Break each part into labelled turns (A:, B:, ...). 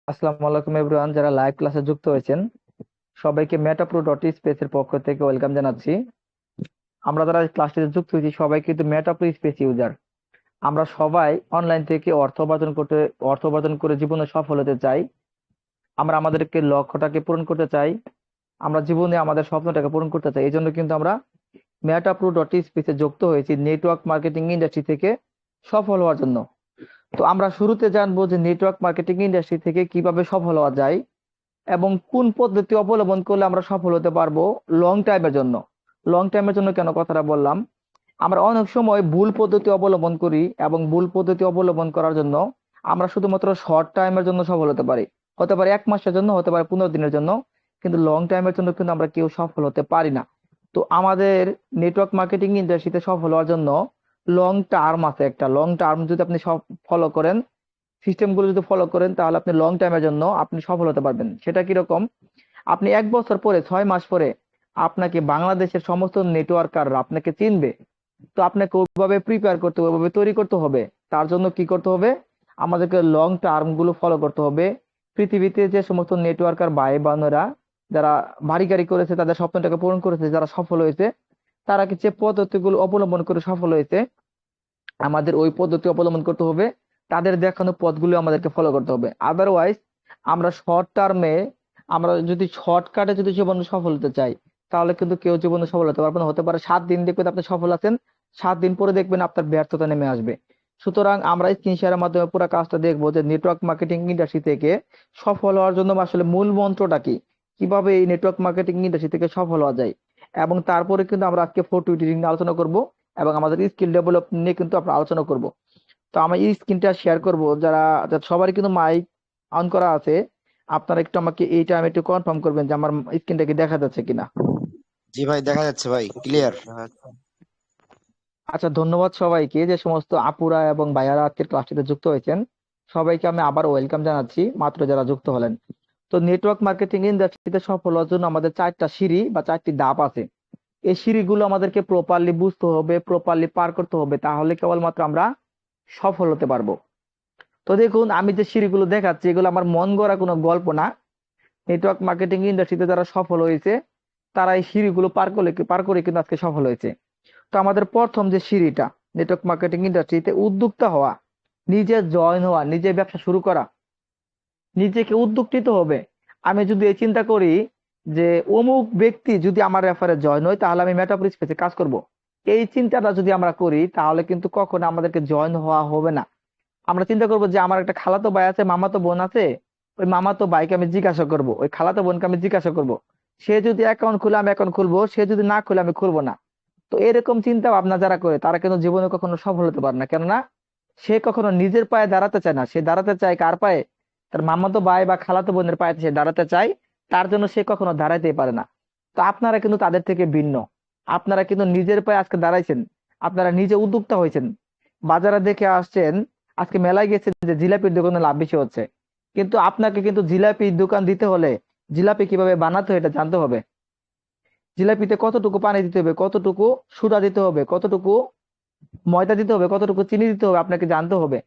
A: আসসালামু আলাইকুম এভরিওয়ান, যারা লাইভ ক্লাসে যুক্ত হয়েছেন সবাইকে মেটাপ্রো ডট স্পেস এর পক্ষ থেকে ওয়েলকাম জানাচ্ছি। আমরা যারা ক্লাসটিতে যুক্ত হয়েছি সবাই কিন্তু মেটাপ্রো স্পেস ইউজার। আমরা সবাই অনলাইন থেকে অর্থ উপার্জন করে জীবনে সফল হতে চাই। আমরা আমাদেরকে লক্ষ্যটাকে পূরণ করতে চাই। আমরা জীবনে আমাদের স্বপ্নটাকে পূরণ করতে চাই। এই জন্য কিন্তু আমরা মেটাপ্রো ডট স্পেস এ যুক্ত হয়েছি নেটওয়ার্ক মার্কেটিং ইন্ডাস্ট্রি থেকে সফল হওয়ার জন্য। তো আমরা শুরুতে জানবো যে নেটওয়ার্ক মার্কেটিং ইন্ডাস্ট্রি থেকে কিভাবে সফল হওয়া যায় এবং কোন পদ্ধতি অবলম্বন করলে আমরা সফল হতে পারবো লং টাইমের জন্য। লং টাইমের জন্য কেন কথাটা বললাম, আমরা অনেক সময় ভুল পদ্ধতি অবলম্বন করি এবং ভুল পদ্ধতি অবলম্বন করার জন্য আমরা শুধুমাত্র শর্ট টাইমের জন্য সফল হতে পারি। হতে পারে 1 মাসের জন্য, হতে পারে 15 দিনের জন্য, কিন্তু লং টাইমের জন্য কিন্তু আমরা কেউ সফল হতে পারি না। তো আমাদের নেটওয়ার্ক মার্কেটিং ইন্ডাস্ট্রিতে সফল হওয়ার জন্য লং টার্ম আছে। একটা লং টার্ম যদি আপনি সব ফলো করেন, সিস্টেম গুলো যদি ফলো করেন, তাহলে আপনি লং টাইমের জন্য আপনি সফল হতে পারবেন। সেটা কিরকম? আপনি 1 বছর পরে, 6 মাস পরে আপনাকে বাংলাদেশের সমস্ত নেটওয়ার্কার আপনাকে চিনবে। তো আপনাকে ওইভাবে প্রিপেয়ার করতে হবে, ওইভাবে তৈরি করতে হবে। তার জন্য কি করতে হবে? আমাদেরকে লং টার্ম গুলো ফলো করতে হবে। পৃথিবীতে যে সমস্ত নেটওয়ার্কার ভাই বোনেরা যারা বাড়ি গাড়ি করেছে, তাদের স্বপ্নটাকে পূরণ করেছে, যারা সফল হয়েছে, তারা কি যে পদ্ধতিগুলো অবলম্বন করে সফল হয়েছে, আমাদের ওই পদ্ধতি অবলম্বন করতে হবে। তাদের দেখানো পথগুলো আমাদেরকে ফলো করতে হবে। আদারওয়াইজ আমরা শর্ট টার্মে, আমরা যদি শর্টকাটে যদি জীবনে সফল হতে চাই, তাহলে কিন্তু কেউ জীবনে সফল হতে পারবে না। হতে পারে 7 দিন দেখবেন আপনি সফল আছেন, 7 দিন পরে দেখবেন আপনার ব্যর্থতা নেমে আসবে। সুতরাং আমরা স্ক্রিন শেয়ারের মাধ্যমে পুরো কাজটা দেখবো যে নেটওয়ার্ক মার্কেটিং ইন্ডাস্ট্রি থেকে সফল হওয়ার জন্য আসলে মূল মন্ত্রটা কি, কিভাবে এই নেটওয়ার্ক মার্কেটিং ইন্ডাস্ট্রি থেকে সফল হওয়া যায়। এবং তারপরে কিন্তু আমরা আজকে ফটো এডিটিং নিয়ে আলোচনা করব এবং আমাদের স্কিল ডেভেলপ নিয়ে কিন্তু আমরা আলোচনা করব। তো আমি এই স্ক্রিনটা শেয়ার করব, যারা সবারই কিন্তু মাইক অন করা আছে। আপনারা একটু আমাকে এইটা আমি একটু কনফার্ম করবেন যে আমার স্ক্রিনটা কি দেখা যাচ্ছে কিনা।
B: জি ভাই, দেখা যাচ্ছে ভাই, ক্লিয়ার।
A: আচ্ছা, ধন্যবাদ সবাইকে, যে সমস্ত আপুরা এবং ভাইয়ারা আজকের ক্লাসটিতে যুক্ত হয়েছেন। সবাইকে আমি আবার ওয়েলকাম জানাচ্ছি, মাত্র যারা যুক্ত হলেন। তো নেটওয়ার্ক মার্কেটিং ইন্ডাস্ট্রিতে সফল হওয়ার জন্য আমাদের 4টা সিঁড়ি বা 4টি ধাপ আছে। এই সিঁড়িগুলো আমাদেরকে প্রপারলি বুঝতে হবে, প্রপারলি পার করতে হবে, তাহলে কেবলমাত্র আমরা সফল হতে পারবো। তো দেখুন, আমি যে সিঁড়িগুলো দেখাচ্ছি এগুলো আমার মন গড়া কোনো গল্প না। নেটওয়ার্ক মার্কেটিং ইন্ডাস্ট্রিতে যারা সফল হয়েছে, তারা এই সিঁড়িগুলো পার করে কিন্তু আজকে সফল হয়েছে। তো আমাদের প্রথম যে সিঁড়িটা, নেটওয়ার্ক মার্কেটিং ইন্ডাস্ট্রিতে উদ্যোক্তা হওয়া, নিজে জয়েন হওয়া, নিজে ব্যবসা শুরু করা, নিজেকে উদ্যোগ নিতে হবে। আমি যদি এই চিন্তা করি যে অমুক ব্যক্তি যদি আমার রেফারে জয়েন হয়, তাহলে আমি মেটাপ্রিস পেজে কাজ করব, এই চিন্তাটা যদি আমরা করি, তাহলে কিন্তু কখনো আমাদেরকে জয়েন হওয়া হবে না। আমরা চিন্তা করবো যে আমার একটা খালাতো ভাই আছে, মামাতো বোন আছে, ওই মামাতো ভাইকে আমি জিজ্ঞাসা করব, ওই খালাতো বোনকে আমি জিজ্ঞাসা করব, সে যদি অ্যাকাউন্ট খুলে আমি অ্যাকাউন্ট খুলবো, সে যদি না খুলে আমি খুলবো না। তো এরকম চিন্তা ভাবনা যারা করে, তারা কিন্তু জীবনে কখনো সফল হতে পারে না। কেননা সে কখনো নিজের পায়ে দাঁড়াতে চায় না, সে দাঁড়াতে চায় কার পায়ে? তার মামাতো ভাই বা খালাতো বোনের পায়ে সে দাঁড়াতে চায়। তার জন্য সে কখনো দাঁড়াইতেই পারে না। তো আপনারা কিন্তু তাদের থেকে ভিন্ন। আপনারা কিন্তু নিজের পায়ে আজকে দাঁড়াইছেন, আপনারা নিজে উদ্যোক্তা হয়েছেন। বাজারে দেখে আসছেন, আজকে মেলায় গেছেন যে জিলাপির দোকানে লাভ বেশি হচ্ছে, কিন্তু আপনাকে কিন্তু জিলাপির দোকান দিতে হলে জিলাপি কিভাবে বানাতে হয় এটা জানতে হবে। জিলাপিতে কতটুকু পানি দিতে হবে, কতটুকু সুদা দিতে হবে, কতটুকু ময়দা দিতে হবে, কতটুকু চিনি দিতে হবে আপনাকে জানতে হবে।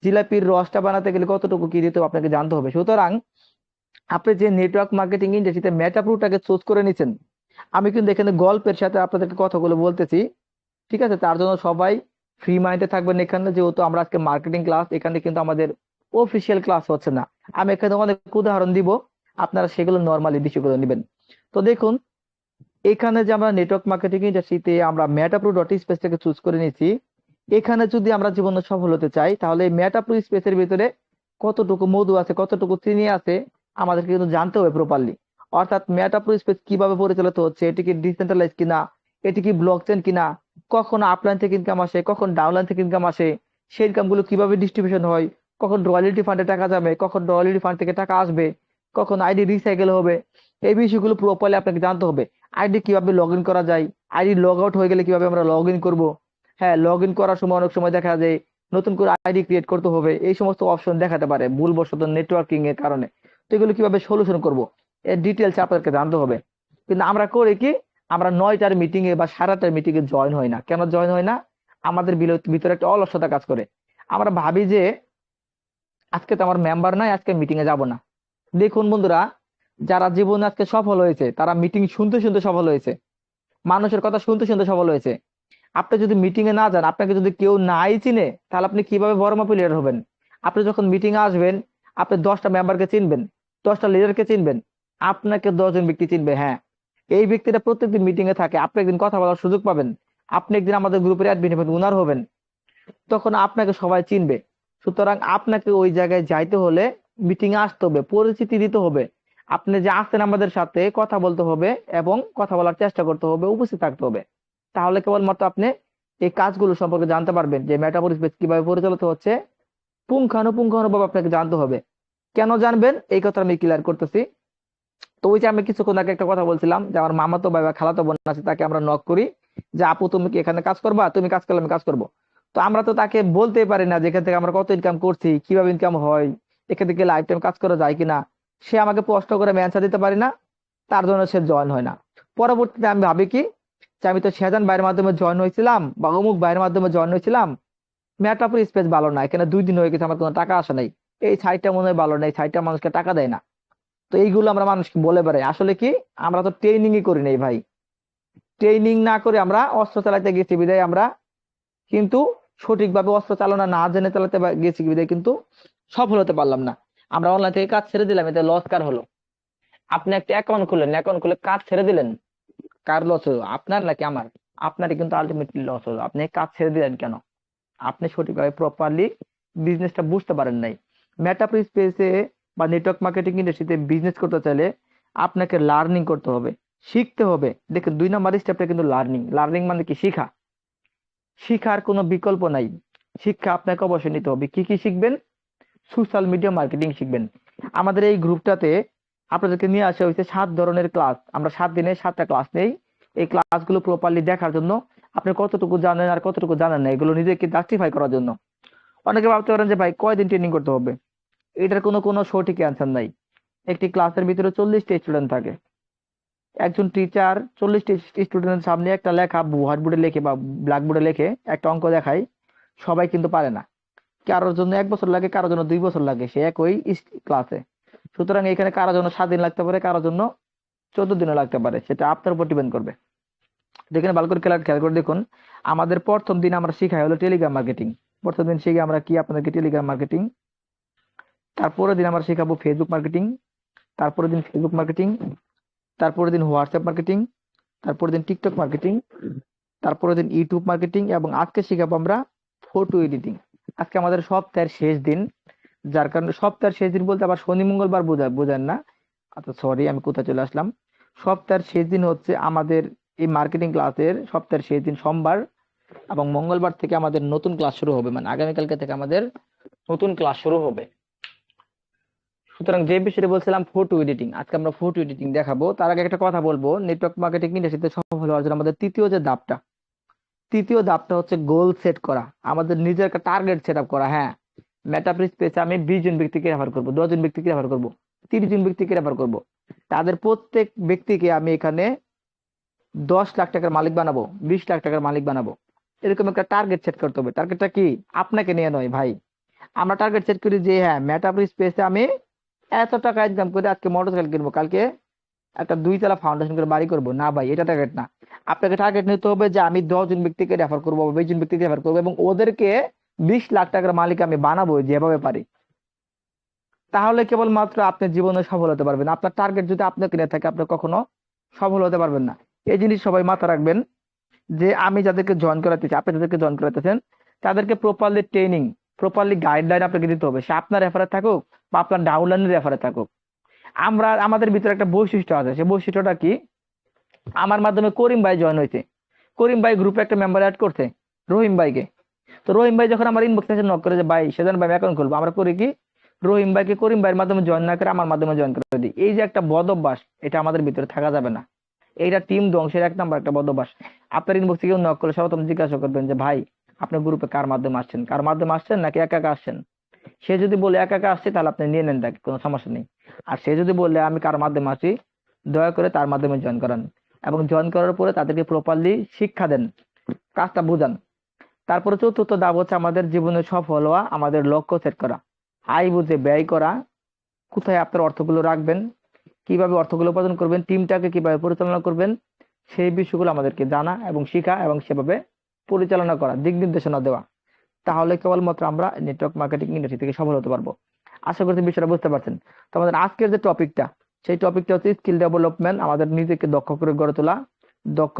A: জিলাপির রসটা বানাতে গেলে কতটুকু কি দিতে হবে আপনাকে জানতে হবে। সুতরাং আপনি যে নেটওয়ার্ক মার্কেটিং ইন্ডাস্ট্রিতে মেটাপ্রুটাকে চুজ করে নিছেন, আমি কিন্তু এখানে গল্পের সাথে আপনাদেরকে কথাগুলো বলতেছি, ঠিক আছে? তার জন্য সবাই ফ্রি মাইন্ডে থাকবেন এখানে। যেহেতু আমরা আজকে মার্কেটিং ক্লাস, এখানে কিন্তু আমাদের অফিসিয়াল ক্লাস হচ্ছে না। আমি এখানে অনেক উদাহরণ দিব, আপনারা সেগুলো নর্মালি বিষয়গুলো নেবেন। তো দেখুন, এখানে যে আমরা নেটওয়ার্ক মার্কেটিং ইন্ডাস্ট্রিতে আমরা মেটাপ্রো ডট স্পেস থেকে চুজ করে নিয়েছি। এখানে যদি আমরা জীবনে সফল হতে চাই, তাহলে এই মেটাপ্রো স্পেসের ভিতরে কতটুকু মধু আছে, কতটুকু চিনি আছে, আমাদেরকে কিন্তু জানতে হবে প্রপারলি। অর্থাৎ মেটাপ্রো স্পেস কিভাবে পরিচালিত হচ্ছে, এটি কি ডিসেন্ট্রালাইজ কিনা, এটি কি ব্লক চেন কিনা, কখন আপলাইন থেকে ইনকাম আসে, কখন ডাউনলাইন থেকে ইনকাম আসে, সেই ইনকাম গুলো কিভাবে ডিস্ট্রিবিউশন হয়, কখন রয়্যালিটি ফান্ডে টাকা যাবে, কখন রয়্যালিটি ফান্ড থেকে টাকা আসবে, কখন আইডি রিসাইকেল হবে, এই বিষয়গুলো প্রপারলি আপনাকে জানতে হবে। আইডি কিভাবে লগ ইন করা যায়, আইডি লগ আউট হয়ে গেলে কিভাবে আমরা লগ ইন করবো। হ্যাঁ, লগ ইন করার সময় অনেক সময় দেখা যায় নতুন করে আইডি ক্রিয়েট করতে হবে, এই সমস্ত অপশন দেখাতে পারে ভুলবশত নেটওয়ার্কিং এর কারণে। তো এগুলো কিভাবে সলিউশন করব, এর ডিটেলস আপনাদেরকে জানতে হবে। কিন্তু আমরা করি কি, আমরা 9টার মিটিং এ বা 8:30টার মিটিং এ জয়েন হই না। কেন জয়েন হয় না? আমাদের ভিতরে একটা অলসতা কাজ করে। আমরা ভাবি যে আজকে তো আমার মেম্বার নাই, আজকে মিটিং এ যাব না। দেখুন বন্ধুরা, যারা জীবনে আজকে সফল হয়েছে তারা মিটিং শুনতে শুনতে সফল হয়েছে, মানুষের কথা শুনতে শুনতে সফল হয়েছে। আপনি যদি মিটিং এ না যান, আপনাকে যদি কেউ নাই চিনে, তাহলে আপনি কিভাবে বড় মাপের লিডার হবেন? আপনি যখন মিটিং এ আসবেন, আপনি 10টা মেম্বারকে চিনবেন, 10টা লিডারকে চিনবেন, আপনাকে 10জন ব্যক্তি চিনবে। হ্যাঁ, এই ব্যক্তিটা প্রত্যেকদিন মিটিং এ থাকে, আপনি একদিন কথা বলার সুযোগ পাবেন, আপনি একদিন আমাদের গ্রুপের অ্যাডমিন হবেন, উনার হবেন, তখন আপনাকে সবাই চিনবে। সুতরাং আপনাকে ওই জায়গায় যাইতে হলে মিটিং এ আসতে হবে, পরিচিতি দিতে হবে, আপনি যে আসছেন আমাদের সাথে কথা বলতে হবে এবং কথা বলার চেষ্টা করতে হবে, উপস্থিত থাকতে হবে। তাহলে কেবলমাত্র আপনি এই কাজগুলো সম্পর্কে জানতে পারবেন যে মেটাবলিক স্পেস কিভাবে পরিচালিত হচ্ছে। পুঙ্খানুপুঙ্খানুভাবে আপনাকে জানতে হবে। কেন জানবেন এই কথা আমি ক্লিয়ার করতেছি। তো ওই যে আমি কিছুক্ষণ আগে একটা কথা বলছিলাম যে আমার মামাতো ভাই বা খালাতো বোন আছে, তাকে আমরা নক করি যে আপু তুমি কি এখানে কাজ করবা, তুমি কাজ করলে আমি কাজ করবো। তো আমরা তো তাকে বলতেই পারি না যে এখান থেকে আমরা কত ইনকাম করছি, কিভাবে ইনকাম হয়, এখান থেকে লাইফ টাইম কাজ করা যায় কিনা। সে আমাকে প্রশ্ন করে আমি অ্যান্সার দিতে পারি না, তার জন্য সে জয়েন হয় না। পরবর্তীতে আমি ভাবি কি, যে আমি তো শাহজাহান ভাইয়ের মাধ্যমে জয়েন হয়েছিলাম বা অমুক ভাইয়ের মাধ্যমে জয়েন হয়েছিলাম, মেটাপুর স্পেস ভালো না, এখানে 2 দিন হয়ে গেছে, আমার কোনো টাকা আসে নাই, এই সাইটটা মনে হয় ভালো নেই, সাইটটা মানুষকে টাকা দেয় না। তো এইগুলো আমরা মানুষকে বলে বেড়াই, আসলে কি আমরা তো ট্রেনিংই করি নাই ভাই। ট্রেনিং না করে আমরা অস্ত্র চালাতে গেছি বিদায় আমরা কিন্তু সঠিকভাবে অস্ত্র চালনা না জেনে চালাতে গেছি বিদায় কিন্তু সফল হতে পারলাম না। আমরা অনলাইন থেকে কাজ ছেড়ে দিলাম, এতে লস কার হলো? আপনি একটা অ্যাকাউন্ট খুললেন, অ্যাকাউন্ট খুলে কাজ ছেড়ে দিলেন, কার লস হলো, আপনার নাকি আমার? আপনারই কিন্তু আলটিমেটলি লস হলো। আপনি কাজ ছেড়ে দিলেন কেন? আপনি সঠিকভাবে প্রপারলি বিজনেসটা বুঝতে পারেন নাই। মেটাপ স্পেসে বা নেটওয়ার্ক মার্কেটিং ইন্ডাস্ট্রিতে বিজনেস করতে চাইলে আপনাকে লার্নিং করতে হবে, শিখতে হবে। দেখুন 2 নম্বর স্টেপটা কিন্তু লার্নিং। লার্নিং মানে কি? শিখা। শিখার কোনো বিকল্প নাই, শিক্ষা আপনাকে অবশ্যই নিতে হবে। কি কি শিখবেন? সোশ্যাল মিডিয়া মার্কেটিং শিখবেন। আমাদের এই গ্রুপটাতে আপনাদেরকে নিয়ে আসা হয়েছে 7 ধরনের ক্লাস, আমরা 7 দিনে 7টা ক্লাস নেই। এই ক্লাসগুলো প্রপারলি দেখার জন্য, আপনি কতটুকু জানেন আর কতটুকু জানেন না এগুলো নিজেকে জাস্টিফাই করার জন্য। অনেকে ভাবতে পারেন যে ভাই কয়দিন ট্রেনিং করতে হবে, এটার কোনো কোনো সঠিক অ্যান্সার নাই। একটি ক্লাসের ভিতরে 40টা স্টুডেন্ট থাকে, একজন টিচার 40টি স্টুডেন্টের সামনে একটা লেখা হোয়াইট বোর্ডে লেখে বা ব্ল্যাক বোর্ডে লেখে একটা অঙ্ক দেখায়, সবাই কিন্তু পারে না। কারোর জন্য 1 বছর লাগে, কারোর জন্য 2 বছর লাগে, সে একই ক্লাসে। সুতরাং এখানে কারোর জন্য 7 দিন লাগতে পারে, কারোর জন্য 14 দিনও লাগতে পারে, সেটা আপনার উপর ডিপেন্ড করবে। দেখেন ভালো করে খেয়াল খেয়াল করে দেখুন। আমাদের প্রথম দিন আমরা শিখাই হলো টেলিগ্রাম মার্কেটিং। প্রথম দিন শিখে আমরা কি আপনাদেরকে টেলিগ্রাম মার্কেটিং, তারপরের দিন আমরা শিখাবো ফেসবুক মার্কেটিং, তারপরের দিন ফেসবুক মার্কেটিং, তারপরের দিন হোয়াটসঅ্যাপ মার্কেটিং, তারপরের দিন টিকটক মার্কেটিং, তারপরের দিন ইউটিউব মার্কেটিং, এবং আজকে শিখাবো আমরা ফটো এডিটিং। আজকে আমাদের সপ্তাহের শেষ দিন, যার কারণে সপ্তাহের শেষ দিন বলতে আবার শনি মঙ্গলবার বোঝান না। আচ্ছা সরি, আমি কোথায় চলে আসলাম। সপ্তাহের শেষ দিন হচ্ছে আমাদের এই মার্কেটিং ক্লাসের সপ্তাহের শেষ দিন সোমবার, এবং মঙ্গলবার থেকে আমাদের নতুন ক্লাস শুরু হবে, মানে আগামীকালকে থেকে আমাদের নতুন ক্লাস শুরু হবে। সুতরাং যে বিষয়টা বলছিলাম ফটো এডিটিং, আজকে আমরা ফটো এডিটিং দেখাবো। তার আগে একটা কথা বলবো, নেটওয়ার্ক মার্কেটিং ইন্ডাস্ট্রিতে সফল হওয়ার জন্য আমাদের তৃতীয় ধাপটা হচ্ছে গোল সেট করা, আমাদের নিজের একটা টার্গেট সেট আপ করা। হ্যাঁ, মেটাপ্রিস পেজে আমি 20 জন ব্যক্তিকে রেফার করবো, 10 জন ব্যক্তিকে রেফার করবো, 30 জন ব্যক্তিকে রেফার করবো। তাদের প্রত্যেক ব্যক্তিকে আমি এখানে 10 লাখ টাকার মালিক বানাবো, 20 লাখ টাকার মালিক বানাবো। এরকম একটা টার্গেট সেট করতে হবে। টার্গেটটা কি? আপনাকে নিয়ে নয় ভাই। আমরা টার্গেট সেট করি যে হ্যাঁ মেটাপ্রিস পেজে আমি এত টাকা ইনকাম করে আজকে মোটরসাইকেল কিনবো, কালকে একটা 2 তলা ফাউন্ডেশন করে বাড়ি করবো। না ভাই, এটা টার্গেট না। আপনাকে টার্গেট নিতে হবে যে আমি 10 জন ব্যক্তিকে রেফার করবো বা 20 জন ব্যক্তিকে রেফার করবো এবং ওদেরকে 20 লাখ টাকার মালিক আমি বানাবো যেভাবে পারি। তাহলে কেবলমাত্র আপনি জীবনে সফল হতে পারবেন। আপনার টার্গেট যদি আপনাকে নিয়ে থাকে, আপনি কখনো সফল হতে পারবেন না। এই জিনিস সবাই মাথায় রাখবেন যে আমি যাদেরকে জয়েন করাতেছি, আপনি যাদেরকে জয়েন করাতেছেন, তাদেরকে প্রপারলি ট্রেনিং, প্রপারলি গাইডলাইন আপনাকে দিতে হবে। সে আপনার রেফারে থাকুক বা আপনার ডাউনলাইনের রেফারে থাকুক। আমাদের ভিতরে একটা বৈশিষ্ট্য আছে, সেই বৈশিষ্ট্যটা কি? আমার মাধ্যমে করিম ভাই জয়েন হয়েছে, করিম ভাই গ্রুপে একটা মেম্বার অ্যাড করছে রহিম ভাইকে। তো রহিম ভাই যখন আমার ইনবক্সে এসে নক করে যে ভাই সেজন ভাই অ্যাকাউন্ট খুলবো, আমরা করি কি, রহিম ভাইকে করিম ভাইয়ের মাধ্যমে জয়েন না করে আমার মাধ্যমে জয়েন করে দিই। এই যে একটা বদ অভ্যাস, এটা আমাদের ভিতরে থাকা যাবে না। এইটা টিম ধ্বংসের 1 নম্বর একটা বদ অভ্যাস। আপনার ইনবক্সে কেউ নক করলে সর্বপ্রথম জিজ্ঞাসা করবেন যে ভাই আপনার গ্রুপে কার মাধ্যমে আসছেন, কার মাধ্যমে আসছেন নাকি একা একা আসছেন। সে যদি বলে একা একা আসছে, তাহলে আপনি নিয়ে নেন, তাকে কোনো সমস্যা নেই। আর সে যদি বলে আমি কার মাধ্যমে আসি, দয়া করে তার মাধ্যমে জয়েন করান, এবং জয়েন করার পরে তাদেরকে প্রপারলি শিক্ষা দেন, কাজটা বুঝান। তারপরে চতুর্থ ধাপ হচ্ছে আমাদের জীবনে সফল হওয়া, আমাদের লক্ষ্য সেট করা, আয় বুঝে ব্যয় করা, কোথায় আপনার অর্থগুলো রাখবেন, কিভাবে অর্থগুলো উপার্জন করবেন, টিমটাকে কিভাবে পরিচালনা করবেন, সেই বিষয়গুলো আমাদেরকে জানা এবং শেখা এবং সেভাবে পরিচালনা করা, দিক নির্দেশনা দেওয়া। তাহলে কেবলমাত্র আমরা নেটওয়ার্ক মার্কেটিং ইন্ডাস্ট্রি থেকে সফল হতে পারবো। আশা করছি বিষয়টা বুঝতে পারছেন। তো আমাদের আজকের যে টপিকটা, সেই টপিকটা হচ্ছে স্কিল ডেভেলপমেন্ট, আমাদের নিজেকে দক্ষ করে গড়ে তোলা, দক্ষ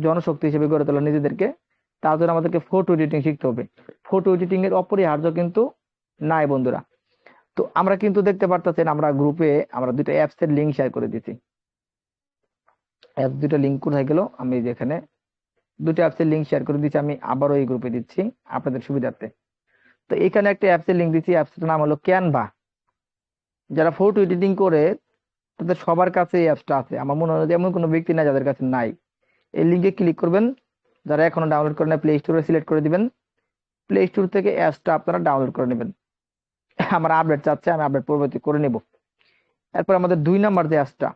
A: জনশক্তি হিসেবে গড়ে তোলা নিজেদেরকে। তার জন্য আমাদেরকে ফটো এডিটিং শিখতে হবে। ফটো এডিটিং এর অপরিহার্য কিন্তু নাই বন্ধুরা। তো আমরা কিন্তু দেখতে পারতেছেন, আমরা গ্রুপে আমরা দুটো অ্যাপস এর লিংক শেয়ার করে দিয়েছি। অ্যাপস দুটো লিংক কোথায় গেল, আমি যেখানে দুটো অ্যাপস এর লিংক শেয়ার করে দিচ্ছি, আমি আবারও এই গ্রুপে দিচ্ছি আপনাদের সুবিধার্থে। তো এখানে একটা অ্যাপস এর লিংক দিচ্ছি, অ্যাপসটার নাম হলো ক্যানভা। যারা ফটো এডিটিং করে তাদের সবার কাছে এই অ্যাপসটা আছে, আমার মনে হয় যে এমন কোনো ব্যক্তি নাই যাদের কাছে নাই। এই লিংকে ক্লিক করবেন, যারা এখনো ডাউনলোড করেন না প্লে স্টোরে সিলেক্ট করে দিবেন, প্লে স্টোর থেকে অ্যাপসটা আপনারা ডাউনলোড করে নেবেন। আমার আপডেট চাচ্ছে, আমি আপডেট পরবর্তী করে নেব। এরপর আমাদের 2 নাম্বার যে অ্যাপসটা,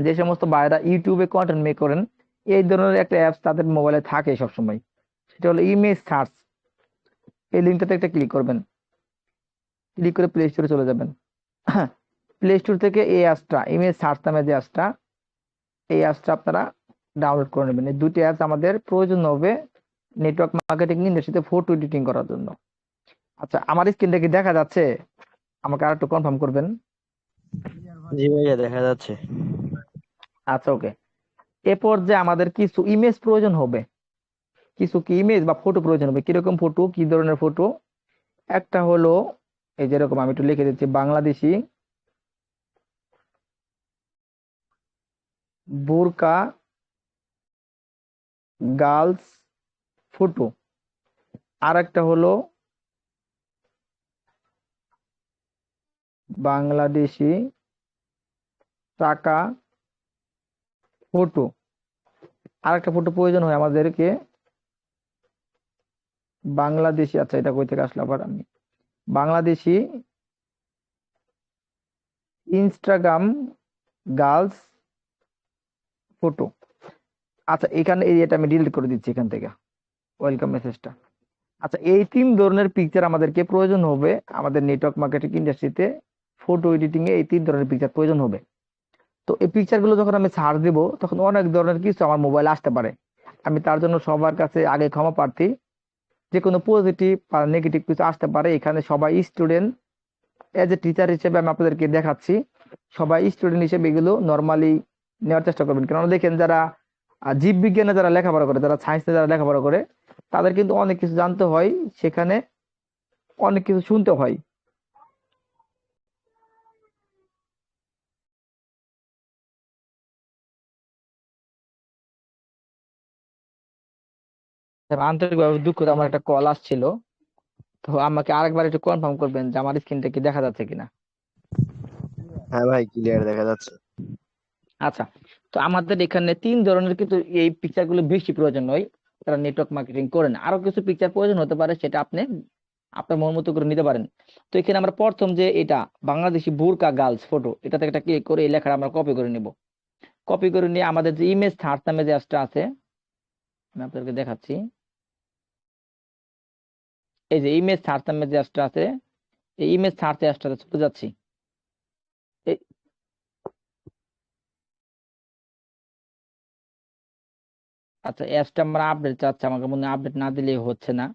A: যে সমস্ত ভাইরা ইউটিউবে কন্টেন্ট মেক করেন, এই ধরনের একটা অ্যাপস তাদের মোবাইলে থাকে সবসময়, সেটা হলো ইমেজ সার্চ। এই লিঙ্কটাতে একটা ক্লিক করবেন, ক্লিক করে প্লে স্টোরে চলে যাবেন। প্লে স্টোর থেকে এই অ্যাপসটা, ইমেজ সার্চ নামে যে অ্যাপসটা, এই অ্যাপসটা আপনারা ডাউনলোড করে নেবেন। এই দুটি অ্যাপস আমাদের প্রয়োজন হবে নেটওয়ার্ক মার্কেটিং ইন্ডাস্ট্রিতে ফটো এডিটিং করার জন্য। আচ্ছা, আমার স্ক্রিনটা কি দেখা যাচ্ছে? আমাকে আর একটু কনফার্ম করবেন।
B: জি ভাইয়া দেখা যাচ্ছে।
A: আচ্ছা, ওকে। এরপর যে আমাদের কিছু ইমেজ প্রয়োজন হবে, কিছু কি ইমেজ বা ফটো প্রয়োজন হবে। কিরকম ফটো, কি ধরনের ফটো? একটা হলো এই যেরকম আমি একটু লিখে দিচ্ছি, বাংলাদেশি বোরকা গার্লস ফটো। আর একটা হলো বাংলাদেশি টাকা ফটো। আর একটা ফটো প্রয়োজন হয় আমাদেরকে বাংলাদেশি, আচ্ছা এটা কই থেকে আসলো আবার, আমি বাংলাদেশি ইনস্টাগ্রাম গার্লস ফটো। আচ্ছা, এখানে এই এটা আমি ডিলিট করে দিচ্ছি এখান থেকে, ওয়েলকাম মেসেজটা। আচ্ছা, এই 3 ধরনের পিকচার আমাদেরকে প্রয়োজন হবে আমাদের নেটওয়ার্ক মার্কেটিং ইন্ডাস্ট্রিতে। ফটো এডিটিং এ এই 3 ধরনের পিকচার প্রয়োজন হবে। তো এই পিকচার গুলো যখন আমি সার্চ দিব, তখন অনেক ধরনের কিছু আমার মোবাইলে আসতে পারে। আমি তার জন্য সবার কাছে আগে ক্ষমা প্রার্থী। যে কোনো পজিটিভ আর নেগেটিভ কিছু আসতে পারে, এখানে সবাই স্টুডেন্ট। এজ এ টিচার হিসেবে আমি আপনাদেরকে দেখাচ্ছি, সবাই স্টুডেন্ট হিসেবে এগুলো নর্মালি নেওয়ার চেষ্টা করবেন। কেননা দেখেন, যারা জীববিজ্ঞানে যারা লেখাপড়া করে, যারা সায়েন্সে যারা লেখাপড়া করে, তাদের কিন্তু অনেক কিছু জানতে হয়, সেখানে অনেক কিছু শুনতে হয়। আন্তরিকভাবে দুঃখিত, আমার একটা কল আসছিল। তো আমাকে আরেকবার একটু কনফার্ম করবেন যে আমার স্ক্রিনটা কি দেখা যাচ্ছে কিনা।
B: হ্যাঁ ভাই ক্লিয়ার দেখা যাচ্ছে।
A: আচ্ছা, তো আমাদের এখানে 3 ধরনের কিন্তু এই পিকচার গুলো বেশি প্রয়োজন হয় যারা নেটওয়ার্ক মার্কেটিং করেন। আরো কিছু পিকচার প্রয়োজন হতে পারে, সেটা আপনি আপনার মন মতো করে নিতে পারেন। তো এখানে আমরা প্রথম যে এটা বাংলাদেশি বোরকা গার্লস ফটো, এটা থেকে একটা ক্লিক করে এই লেখাটা আমরা কপি করে নিব। কপি করে নিয়ে আমাদের যে ইমেজ সার্চ নামে যে অ্যাপসটা আছে, আমি আপনাদেরকে দেখাচ্ছি। এই যে ইমেজ সার্চ নামে যে অ্যাপসটা আছে, এই ইমেজ সার্চ অ্যাপসটাতে চলে যাচ্ছি। এই আচ্ছা, অ্যাপসটা আমরা আপডেট চাচ্ছে, আমাকে মনে হয় আপডেট না দিলে হচ্ছে না।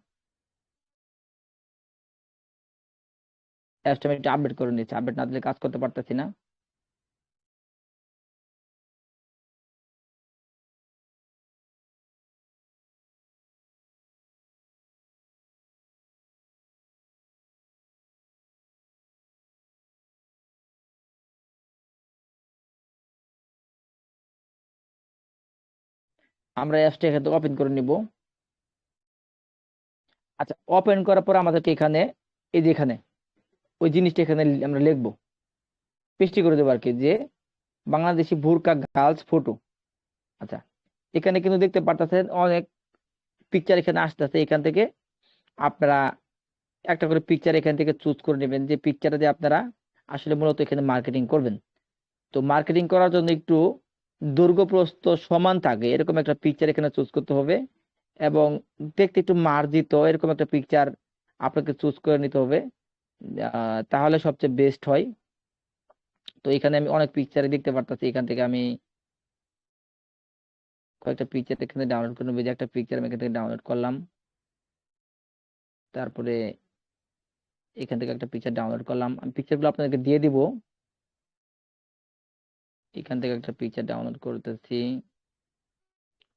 A: অ্যাপসটা আমি একটু আপডেট করে নিচ্ছি, আপডেট না দিলে কাজ করতে পারতেছি না। আমরা অ্যাপসটা এখানে ওপেন করে নিব। আচ্ছা, ওপেন করার পর আমাদেরকে এখানে এই যে এখানে ওই জিনিসটা এখানে আমরা লিখবো, পেস্ট করে দেবো আর কি, যে বাংলাদেশি বোরকা গার্লস ফটো। আচ্ছা, এখানে কিন্তু দেখতে পারতেছেন অনেক পিকচার এখানে আসতেছে। এখান থেকে আপনারা একটা করে পিকচার এখান থেকে চুজ করে নেবেন, যে পিকচারটা দিয়ে আপনারা আসলে মূলত এখানে মার্কেটিং করবেন। তো মার্কেটিং করার জন্য একটু দৈর্ঘ্য প্রস্থ সমান থাকে এরকম একটা পিকচার এখানে চুজ করতে হবে, এবং দেখতে একটু মার্জিত এরকম একটা পিকচার আপনাকে চুজ করে নিতে হবে। তাহলে সবচেয়ে বেস্ট হয়। তো এখানে আমি অনেক পিকচারে দেখতে পারতেছি, এখান থেকে আমি কয়েকটা পিকচার এখানে ডাউনলোড করে নেবো। এই যে একটা পিকচার আমি এখান থেকে ডাউনলোড করলাম, তারপরে এখান থেকে একটা পিকচার ডাউনলোড করলাম। আমি পিকচারগুলো আপনাদেরকে দিয়ে দিব। এখান থেকে একটা পিকচার ডাউনলোড করতেছি।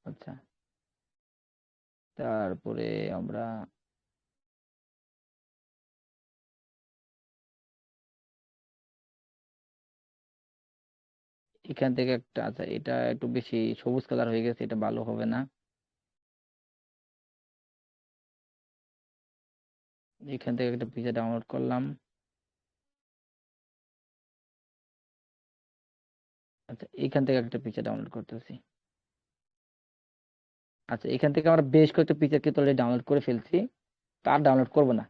A: আচ্ছা, তারপরে আমরা এখান থেকে একটা, আচ্ছা এটা একটু বেশি সবুজ কালার হয়ে গেছে, এটা ভালো হবে না। এখান থেকে একটা পিকচার ডাউনলোড করলাম। আচ্ছা, এখান থেকে একটা পিকচার ডাউনলোড করতেছি। আচ্ছা, এখান থেকে আমরা বেশ কয়েকটা পিকচার কিন্তু অলরেডি ডাউনলোড করে ফেলছি, তার ডাউনলোড করব না।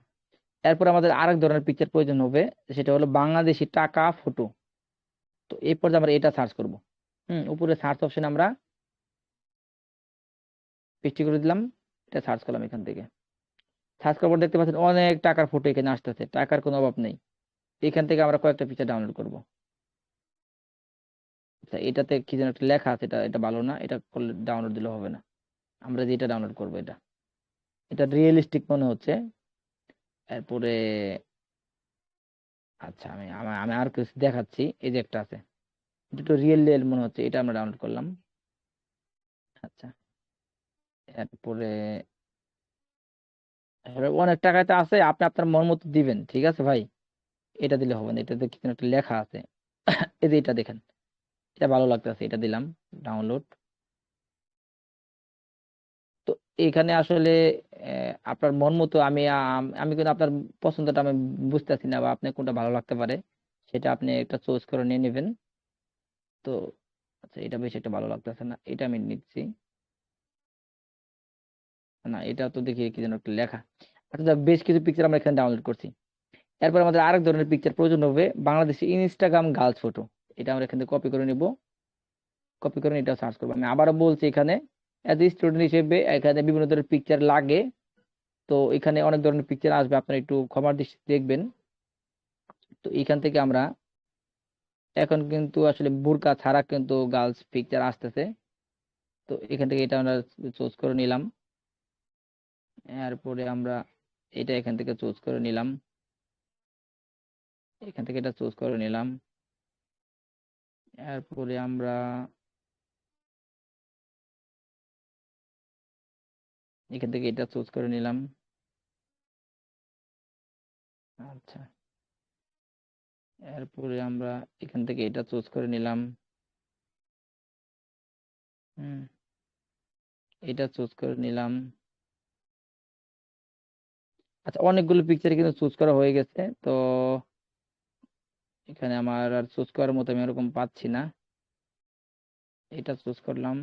A: এরপর আমাদের আরেক ধরনের পিকচার প্রয়োজন হবে, সেটা হলো বাংলাদেশি টাকা ফটো। তো এই পর্যায়ে আমরা এটা সার্চ করব। উপরে সার্চ অপশন আমরা পেস্ট করে দিলাম, এটা সার্চ করলাম। এখান থেকে সার্চ করার পর দেখতে পাচ্ছেন অনেক টাকার ফটো এখানে আসতেছে, টাকার কোনো অভাব নেই। এখান থেকে আমরা কয়েকটা পিকচার ডাউনলোড করব। আচ্ছা, এটাতে কি যেন একটা লেখা আছে, এটা এটা ভালো না, এটা করলে ডাউনলোড দিলে হবে না। আমরা যেটা ডাউনলোড করব এটা, এটা রিয়েলিস্টিক মনে হচ্ছে। এরপরে আচ্ছা, আমি আমি আমি আর কিছু দেখাচ্ছি। এই যে একটা আছে, এটা তো রিয়েল রিয়েল মনে হচ্ছে, এটা আমরা ডাউনলোড করলাম। আচ্ছা, এরপরে এবার অনেক টাকায় তো আছে, আপনি আপনার মন মতো দিবেন, ঠিক আছে ভাই। এটা দিলে হবে না, এটাতে কি যেন একটা লেখা আছে। এই যে এটা দেখেন, এটা ভালো লাগতেছে, এটা দিলাম ডাউনলোড। তো এখানে আসলে আপনার মন মতো আমি কিন্তু আপনার পছন্দটা আমি বুঝতেছি না, বা আপনার কোনটা ভালো লাগতে পারে, সেটা আপনি একটা চুজ করে নিয়ে নেবেন। তো আচ্ছা, এটা বেশ একটা ভালো লাগতেছে না, এটা আমি নিচ্ছি। না, এটা তো দেখি কি যেন একটা লেখা। আচ্ছা যাক, বেশ কিছু পিকচার আমরা এখানে ডাউনলোড করছি। এরপর আমাদের আরেক ধরনের পিকচার প্রয়োজন হবে, বাংলাদেশি ইনস্টাগ্রাম গার্লস ফটো। এটা আমরা এখান থেকে কপি করে নিব। কপি করে এটা সার্চ করবো। আমি আবারও বলছি, এখানে অ্যাজ এ স্টুডেন্ট হিসেবে এখানে বিভিন্ন ধরনের পিকচার লাগে। তো এখানে অনেক ধরনের পিকচার আসবে, আপনারা একটু ক্ষমার দৃষ্টিতে দেখবেন। তো এখান থেকে আমরা এখন কিন্তু আসলে বোরকা ছাড়া কিন্তু গার্লস পিকচার আসতেছে। তো এখান থেকে এটা আমরা চুজ করে নিলাম। এরপরে আমরা এটা এখান থেকে চুজ করে নিলাম। এখান থেকে এটা চুজ করে নিলাম। এরপরে আমরা এখান থেকে এটা চুজ করে নিলাম। আচ্ছা, এরপরে আমরা এখান থেকে এটা চুজ করে নিলাম। হুম, এটা চুজ করে নিলাম। আচ্ছা, অনেকগুলো পিকচার কিন্তু চুজ করা হয়ে গেছে। তো এখানে আমার আর চুজ করার মতো আমি এরকম পাচ্ছি না। এটা চুজ করলাম,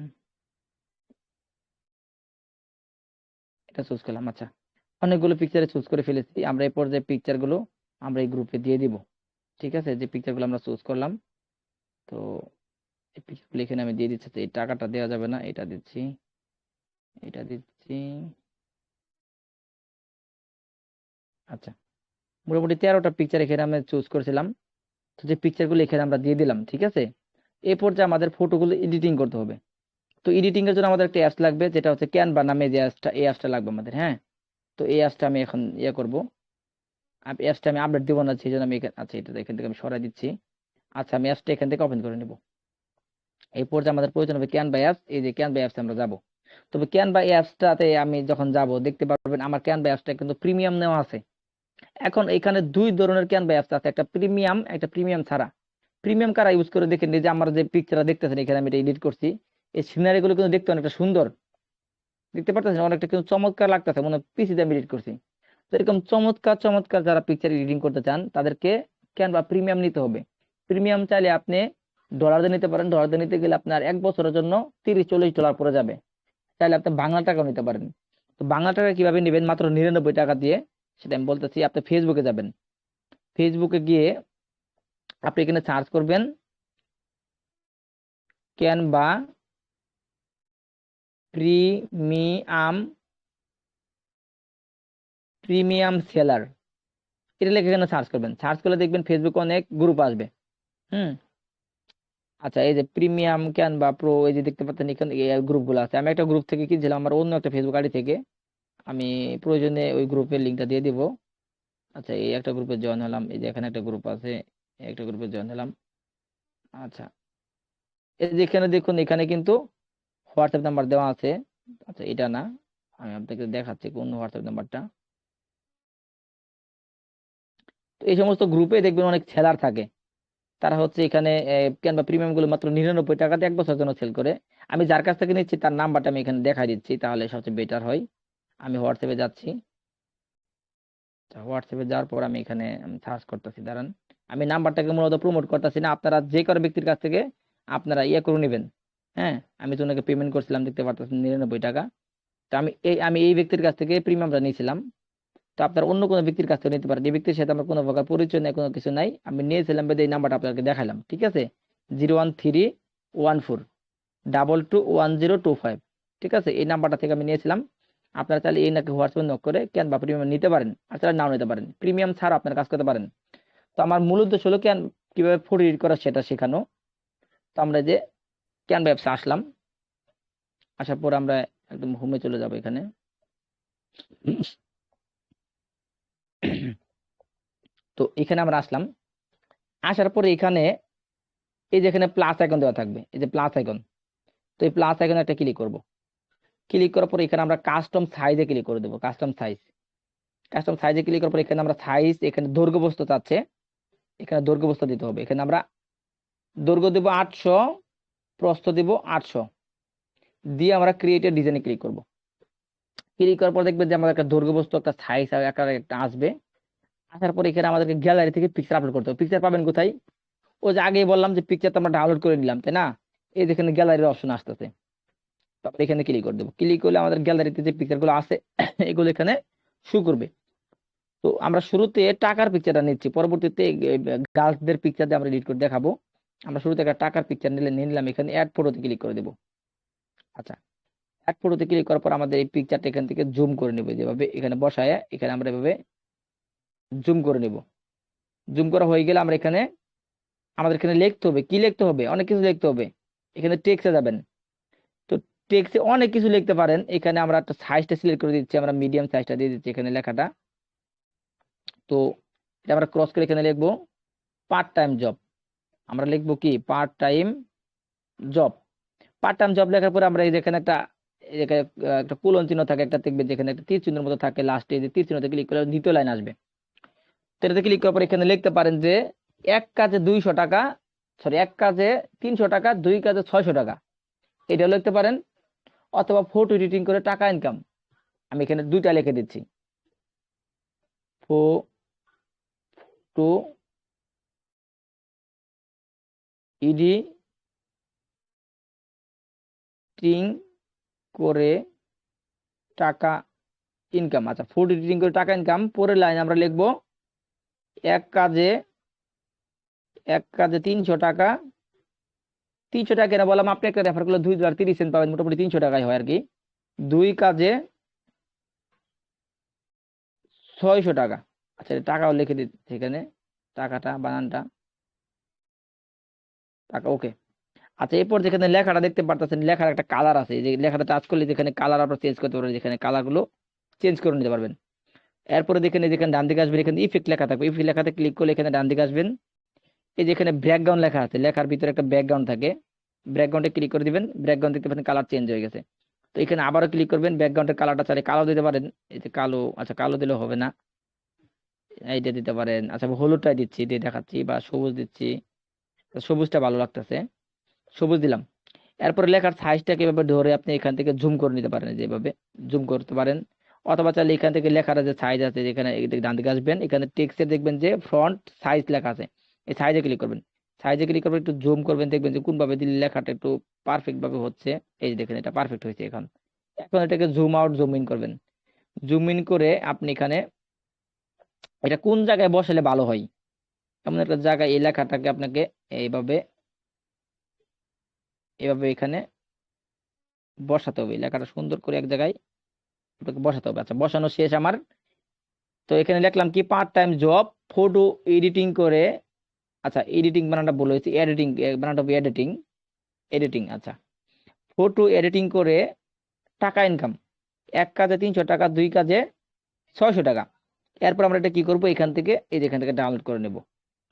A: এটা চুজ করলাম। আচ্ছা, অনেকগুলো পিকচারে চুজ করে ফেলেছি। আমরা এই পর্যায়ে পিকচার গুলো আমরা এই গ্রুপে দিয়ে দিব। ঠিক আছে, যে পিকচার গুলো আমরা চুজ করলাম, তো এই পিকচার গুলো এখানে আমি দিয়ে দিচ্ছি। তো এই টাকাটা দেওয়া যাবে না, এটা দিচ্ছি, এটা দিচ্ছি। আচ্ছা, মোটামুটি 13টা পিকচার এখানে আমি চুজ করেছিলাম। তো যে পিকচার গুলো এখানে আমরা দিয়ে দিলাম, ঠিক আছে। এই পর্যায়ে আমাদের ফটোগুলো এডিটিং করতে হবে। তো এডিটিং এর জন্য আমাদের একটা অ্যাপস লাগবে, যেটা হচ্ছে ক্যানভা নামে যে অ্যাপসটা, এই অ্যাপসটা লাগবে আমাদের। হ্যাঁ, তো এই অ্যাপসটা আমি এখন করব। অ্যাপসটা আমি আপডেট দিব না, সেই জন্য আমি আচ্ছা, এটা এখান থেকে আমি সরাই দিচ্ছি। আচ্ছা, আমি অ্যাপসটা এখান থেকে ওপেন করে নেব। এই পর্যায়ে আমাদের প্রয়োজন হবে ক্যানভা অ্যাপস। এই যে ক্যানভা অ্যাপসে আমরা যাব। তবে ক্যানভা অ্যাপসটাতে আমি যখন যাব, দেখতে পারবেন আমার ক্যানভা অ্যাপসটা কিন্তু প্রিমিয়াম নেওয়া আছে। এখন এখানে দুই ধরনের ক্যানভা অ্যাপস আছে, একটা প্রিমিয়াম, একটা প্রিমিয়াম ছাড়া। প্রিমিয়াম কারা ইউজ করে দেখেন, এই যে আমার যে পিকচারটা দেখতেছেন এখানে আমি এটা এডিট করছি, এই সিনারি গুলো কিন্তু দেখতে অনেকটা সুন্দর, দেখতে পারতেছেন অনেকটা কিন্তু চমৎকার লাগতেছে, মনে পিসিতে আমি এডিট করছি। তো এরকম চমৎকার চমৎকার যারা পিকচার এডিটিং করতে চান, তাদেরকে ক্যানভা প্রিমিয়াম নিতে হবে। প্রিমিয়াম চাইলে আপনি ডলার দিয়ে নিতে পারেন। ডলার দিয়ে নিতে গেলে আপনার 1 বছরের জন্য $30-40 পড়ে যাবে। চাইলে আপনি বাংলা টাকাও নিতে পারেন। তো বাংলা টাকা কিভাবে নেবেন, মাত্র 99 টাকা দিয়ে, সেটা আমি বলতেছি। আপনি ফেসবুকে যাবেন, ফেসবুকে গিয়ে আপনি এখানে সার্চ করবেন ক্যানভা প্রিমিয়াম প্রিমিয়াম সেলার। এটা লিখে এখানে সার্চ করবেন, সার্চ করলে দেখবেন ফেসবুকে অনেক গ্রুপ আসবে। হুম। আচ্ছা, এই যে প্রিমিয়াম ক্যানভা প্রো, এই যে দেখতে পাচ্ছেন এখানে গ্রুপগুলো আছে। আমি একটা গ্রুপ থেকে কিনছিলাম আমার অন্য একটা ফেসবুক আইডি থেকে, আমি প্রয়োজনে ওই গ্রুপের লিঙ্কটা দিয়ে দিব। আচ্ছা, এই একটা গ্রুপে জয়েন হলাম, এই যে এখানে একটা গ্রুপ আছে, এই একটা গ্রুপে জয়েন হলাম। আচ্ছা, এই যে এখানে দেখুন, এখানে কিন্তু হোয়াটসঅ্যাপ নাম্বার দেওয়া আছে। আচ্ছা, এটা না, আমি আপনাকে দেখাচ্ছি কোন হোয়াটসঅ্যাপ নাম্বারটা। তো এই সমস্ত গ্রুপে দেখবেন অনেক সেলার থাকে, তারা হচ্ছে এখানে ক্যানভা প্রিমিয়াম গুলো মাত্র 99 টাকাতে 1 বছরের জন্য সেল করে। আমি যার কাছ থেকে নিচ্ছি তার নাম্বারটা আমি এখানে দেখাই দিচ্ছি, তাহলে সবচেয়ে বেটার হয়। আমি হোয়াটসঅ্যাপে যাচ্ছি। হোয়াটসঅ্যাপে যাওয়ার পর আমি এখানে সার্চ করতেছি, দাঁড়ান। আমি নাম্বারটাকে মূলত প্রমোট করতেছি না, আপনারা যে কারো ব্যক্তির কাছ থেকে আপনারা ইয়ে করে নেবেন। হ্যাঁ, আমি তো ওনাকে পেমেন্ট করছিলাম, দেখতে পারতেছেন 99 টাকা। তো আমি এই ব্যক্তির কাছ থেকে প্রিমিয়ামটা নিয়েছিলাম। তো আপনার অন্য কোনো ব্যক্তির কাছ থেকে নিতে পারেন, এই ব্যক্তির সাথে আমার কোনো প্রকার পরিচয় নেই, কোনো কিছু নাই। আমি নিয়েছিলাম বেদে এই নাম্বারটা আপনাকে দেখালাম, ঠিক আছে? 01314221025, ঠিক আছে? এই নাম্বারটা থেকে আমি নিয়েছিলাম। আপনারা চাইলে এই নাকি হোয়াটসঅ্যাপে নক করে ক্যানভা প্রিমিয়াম নিতে পারেন, আর চাইলে নাও নিতে পারেন, প্রিমিয়াম ছাড়া আপনার কাজ করতে পারেন। তো আমার মূল উদ্দেশ্য হলো কিভাবে ফটো এডিট করা সেটা শেখানো। তো আমরা যে ক্যানভা অ্যাপসে আসলাম, আসার পর আমরা একদম হোমে চলে যাব এখানে। তো এখানে আমরা আসলাম, আসার পরে এখানে এই যে এখানে প্লাস আইকন দেওয়া থাকবে, এই যে প্লাস আইকন। তো এই প্লাস আইকনে একটা ক্লিক করব, ক্লিক করার পর এখানে আমরা কাস্টম সাইজে ক্লিক করে দেবো, কাস্টম সাইজ। কাস্টম সাইজে ক্লিক করার পর এখানে আমরা সাইজ, এখানে দৈর্ঘ্য বস্তু চাচ্ছে, এখানে দৈর্ঘ্য বস্তু দিতে হবে। এখানে আমরা দৈর্ঘ্য দেবো 800, প্রস্থ দিব 800, দিয়ে আমরা ক্রিয়েটেড ডিজাইনে ক্লিক করব। ক্লিক করার পর দেখবেন যে আমাদের একটা দৈর্ঘ্য বস্তু, একটা সাইজ আকারে একটা আসবে। আসার পর এখানে আমাদেরকে গ্যালারি থেকে পিকচার আপলোড করতে হবে। পিকচার পাবেন কোথায়? ওই যে আগেই বললাম যে পিকচার তো আমরা ডাউনলোড করে নিলাম, তাই না? এই যেখানে গ্যালারির অপশন আসতেছে, তারপর এখানে ক্লিক করে দেবো। ক্লিক করলে আমাদের গ্যালারিতে যে পিকচার গুলো আছে এগুলো এখানে শো করবে। তো আমরা শুরুতে টাকার পিকচারটা নিচ্ছি, পরবর্তীতে গার্লসদের পিকচার দিয়ে আমরা এডিট করে দেখাবো। আমরা শুরুতে একটা টাকার পিকচার নিলাম, এখানে অ্যাড ফটোতে ক্লিক করে দেবো। আচ্ছা, অ্যাড ফটোতে ক্লিক করার পর আমাদের এই পিকচারটা এখান থেকে জুম করে নেবো, যেভাবে এখানে বসায় এখানে আমরা এভাবে জুম করে নেব। জুম করা হয়ে গেলে আমরা এখানে আমাদের এখানে লিখতে হবে, কি লিখতে হবে? অনেক কিছু লিখতে হবে। এখানে টেক্সটে যাবেন, তো টেক্সটে অনেক কিছু লিখতে পারেন। এখানে আমরা একটা সাইজটা সিলেক্ট করে দিচ্ছি, আমরা মিডিয়াম সাইজটা দিয়ে দিচ্ছি এখানে লেখাটা। তো এটা আমরা ক্রস করে এখানে লিখবো পার্ট টাইম জব। আমরা লিখবো কি? Part time job. Part time job লেখার পরে আমরা এই যেখানে একটা একটা কোলন চিহ্ন থাকে, একটা দেখবেন যেখানে একটা তীর চিহ্নের মতো থাকে, লাস্টে যে তীর চিহ্নতে ক্লিক করলে দ্বিতীয় লাইন আসবে। তো এটাতে ক্লিক করার পর এখানে লিখতে পারেন যে এক কাজে 200 টাকা, সরি, এক কাজে 300 টাকা, 2 কাজে 600 টাকা, এটা লিখতে পারেন। অথবা ফটো এডিটিং করে টাকা ইনকাম, আমি এখানে দুইটা লিখে দিচ্ছি, ফটো এডিটিং করে টাকা ইনকাম। আচ্ছা, ফটো এডিটিং করে টাকা ইনকাম। পরের লাইন আমরা লিখবো এক কাজে 300 টাকা। 300 টাকা কেন বললাম? আপনি একটা রেফার করলে $2.30 পাবেন, মোটামুটি 300 টাকায় হয় আর কি। 2 কাজে 600 টাকা। আচ্ছা, টাকাও লিখে দিচ্ছি এখানে, টাকাটা বানানটা টাকা, ওকে। আচ্ছা, এরপর যেখানে লেখাটা দেখতে পারতেছেন, লেখার একটা কালার আছে, এই যে লেখাটা টাচ করলে যেখানে কালার আপনারা চেঞ্জ করতে পারবেন, যেখানে কালার গুলো চেঞ্জ করে নিতে পারবেন। এরপরে দেখেন যেখানে ডান দিকে আসবেন, এখানে ইফেক্ট লেখা থাকবে, ইফেক্ট লেখাতে ক্লিক করলে এখানে ডান দিকে আসবেন। এই যেখানে ব্যাকগ্রাউন্ড লেখা আছে, লেখার ভিতরে একটা ব্যাকগ্রাউন্ড থাকে, ব্যাকগ্রাউন্ডে ক্লিক করে দিবেন। ব্যাকগ্রাউন্ড দেখতে পাচ্ছেন কালার চেঞ্জ হয়ে গেছে। তো এখানে আবারও ক্লিক করবেন, ব্যাকগ্রাউন্ডের কালারটা চাইলে কালো দিতে পারেন, এই যে কালো। আচ্ছা, কালো দিলে হবে না, এইটা দিতে পারেন। আচ্ছা, হলুদটাই দিচ্ছি, দিয়ে দেখাচ্ছি, বা সবুজ দিচ্ছি। তো সবুজটা ভালো লাগতেছে, সবুজ দিলাম। এরপরে লেখার সাইজটাকে এভাবে ধরে আপনি এখান থেকে জুম করে নিতে পারেন, যেভাবে জুম করতে পারেন। অথবা চাইলে এখান থেকে লেখার যে সাইজ আছে, যেখানে ডান দিকে আসবেন, এখানে টেক্সটে দেখবেন যে ফ্রন্ট সাইজ লেখা আছে, এই সাইজে ক্লিক করবেন। সাইজে ক্লিক করবেন, একটু জুম করবেন, দেখবেন যে কোনভাবে দিলে লেখাটা একটু পারফেক্ট ভাবে হচ্ছে। এই যে দেখেন, এটা পারফেক্ট হয়েছে। এখন এখন এটাকে জুম আউট জুম ইন করবেন। জুম ইন করে আপনি এখানে এটা কোন জায়গায় বসালে ভালো হয়, এমন একটা জায়গায় এই লেখাটাকে আপনাকে এইভাবে এভাবে এখানে বসাতে হবে। লেখাটা সুন্দর করে এক জায়গায় আপনাকে বসাতে হবে। আচ্ছা, বসানো শেষ আমার। তো এখানে লিখলাম কি part time job photo editing করে, আচ্ছা এডিটিং বানানটা বলে হয়েছে, এডিটিং বানানটা এডিটিং, এডিটিং আচ্ছা, ফটো এডিটিং করে টাকা ইনকাম, এক কাজে 300 টাকা, 2 কাজে 600 টাকা। এরপর আমরা এটা কি করব, এখান থেকে এই যে এখান থেকে ডাউনলোড করে নেব,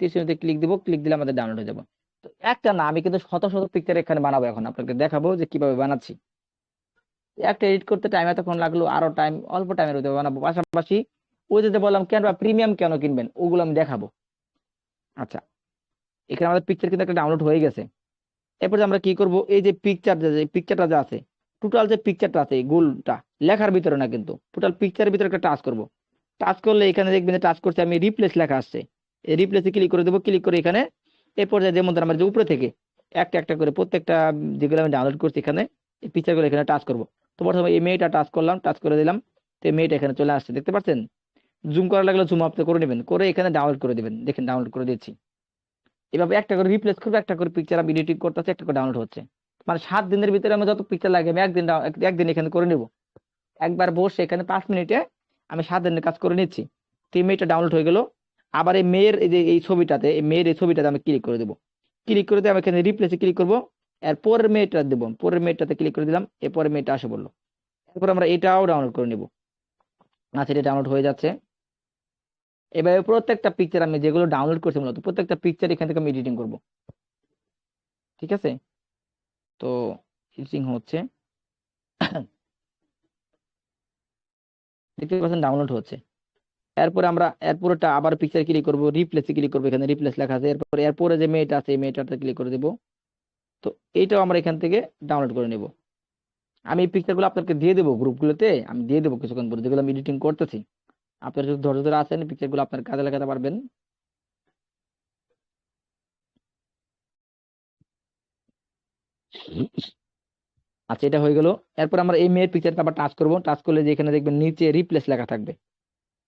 A: 30 ক্লিক দিব, ক্লিক দিলে আমাদের ডাউনলোড হয়ে যাবে। তো একটা না, আমি কিন্তু শত শত পিকচার এখানে বানাবো, এখন আপনাকে দেখাবো যে কিভাবে বানাচ্ছি। একটা এডিট করতে টাইম এতক্ষণ লাগলো, আরো টাইম অল্প টাইমের মধ্যে বানাবো। পাশাপাশি ওই যে বললাম কেন প্রিমিয়াম কেন কিনবেন, ওগুলো আমি দেখাবো। আচ্ছা, এখানে আমাদের পিকচার কিন্তু একটা ডাউনলোড হয়ে গেছে। এরপরে আমরা কি করব, এই যে পিকচারটা যা আছে, টোটাল যে পিকচারটা আছে, এই গোলটা লেখার ভিতরে না, কিন্তু টোটাল পিকচারের ভিতরে একটা টাচ করব। টাচ করলে এখানে দেখবেন যে টাচ করতে আমি রিপ্লেস লেখা আসছে, এই রিপ্লেসে ক্লিক করে দেবো। ক্লিক করে এখানে এই পর্যায়ে যেমন ধর আমরা যে উপরে থেকে একটা একটা করে প্রত্যেকটা যেগুলো আমি ডাউনলোড করছি এখানে এই পিকচারগুলো এখানে টাচ করব। তো প্রথমে এই মেয়েটা টাচ করলাম, টাচ করে দিলাম, তো এই মেয়েটা এখানে চলে আসছে, দেখতে পাচ্ছেন। জুম করা লাগলে জুম আপনি করে নেবেন, করে এখানে ডাউনলোড করে দিবেন। দেখেন ডাউনলোড করে দিচ্ছি। এভাবে একটা করে রিপ্লেস করবো, একটা করে পিকচার আমি এডিটিং করতেছি, একটা করে ডাউনলোড হচ্ছে। মানে 7 দিনের ভিতরে আমি যত পিকচার লাগে আমি একদিন এখানে করে নেব। একবার বসে এখানে 5 মিনিটে আমি 7 দিনের কাজ করে নিচ্ছি। তো এই মেয়েটা ডাউনলোড হয়ে গেল। আবার এই মেয়ের এই যে এই ছবিটাতে, এই মেয়ের এই ছবিটাতে আমি ক্লিক করে দেবো। ক্লিক করে দিয়ে আমি এখানে রিপ্লেসে ক্লিক করবো, এর পরের মেয়েটা দেবো, পরের মেয়েটাতে ক্লিক করে দিলাম, এরপরে মেয়েটা আসে বললো। এরপর আমরা এটাও ডাউনলোড করে নেব। আচ্ছা, এটা ডাউনলোড হয়ে যাচ্ছে। এভাবে প্রত্যেকটা পিকচার আমি যেগুলো ডাউনলোড করছি মূলত প্রত্যেকটা পিকচার এখান থেকে আমি এডিটিং করব। ঠিক আছে, তো এডিটিং হচ্ছে, দেখতে পাচ্ছেন ডাউনলোড হচ্ছে। এরপরে আমরা এরপরটা আবার পিকচার ক্লিক করব, রিপ্লেসে ক্লিক করবো, এখানে রিপ্লেস লেখা আছে। এরপরে যে মেয়েটা আছে এই মেয়েটাতে ক্লিক করে দেব। তো এইটাও আমরা এখান থেকে ডাউনলোড করে নেব। আমি এই পিকচারগুলো আপনাকে দিয়ে দেবো, গ্রুপগুলোতে আমি দিয়ে দেবো কিছুক্ষণ পরে, যেগুলো আমি এডিটিং করতেছি। আপনারা যদি ধৈর্য ধরে আছেন পিকচারগুলো আপনার কাজে লাগাতে পারবেন। আচ্ছা, এটা হয়ে গেল। এরপর আমরা এই মেয়ের পিকচারটা আবার টাচ করব, টাচ করলে যে এখানে দেখবেন নিচে রিপ্লেস লেখা থাকবে,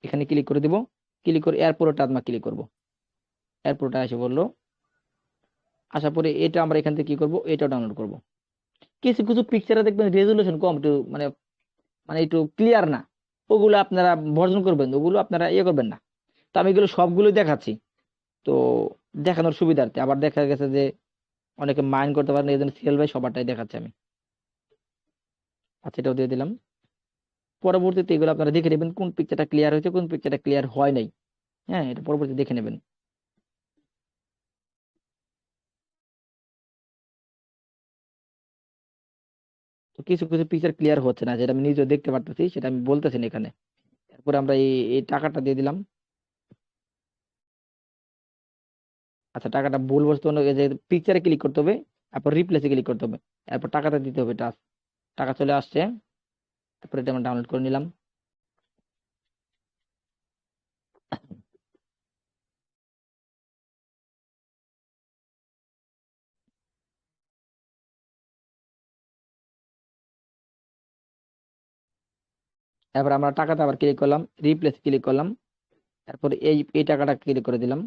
A: এখানে ক্লিক করে দিব। ক্লিক করে এরপরটা আমরা ক্লিক করব, এরপরটা এসে বললো। আসার পরে এটা আমরা এখান থেকে কি করব, এটা ডাউনলোড করব। কিছু কিছু পিকচারে দেখবেন রেজুলেশন কম, একটু মানে মানে একটু ক্লিয়ার না, ওগুলো আপনারা বর্জন করবেন, ওগুলো আপনারা ইয়ে করবেন না। তো আমি এগুলো সবগুলোই দেখাচ্ছি, তো দেখানোর সুবিধার্থে। আবার দেখা গেছে যে অনেকে মাইন্ড করতে পারেন, এই জন্য সিরিয়াল বাই সবারটাই দেখাচ্ছি আমি। আচ্ছা, এটাও দিয়ে দিলাম। পরবর্তীতে এগুলো আপনারা দেখে নেবেন কোন পিকচারটা ক্লিয়ার হয়েছে, কোন পিকচারটা ক্লিয়ার হয় নাই। হ্যাঁ, এটা পরবর্তীতে দেখে নেবেন। তো কিছু কিছু পিকচার ক্লিয়ার হচ্ছে না, যেটা আমি নিজেও দেখতে পারতেছি, সেটা আমি বলতেছি না এখানে। এরপরে আমরা এই এই টাকাটা দিয়ে দিলাম। আচ্ছা, টাকাটা ভুল বস্তু যে পিকচারে ক্লিক করতে হবে, তারপর রিপ্লেসে ক্লিক করতে হবে, এরপর টাকাটা দিতে হবে। টাকা চলে আসছে। তারপর এটা আমরা ডাউনলোড করে নিলাম। এরপর আমরা টাকাটা আবার ক্লিক করলাম, রিপ্লেস ক্লিক করলাম, তারপর এই টাকাটা ক্লিক করে দিলাম।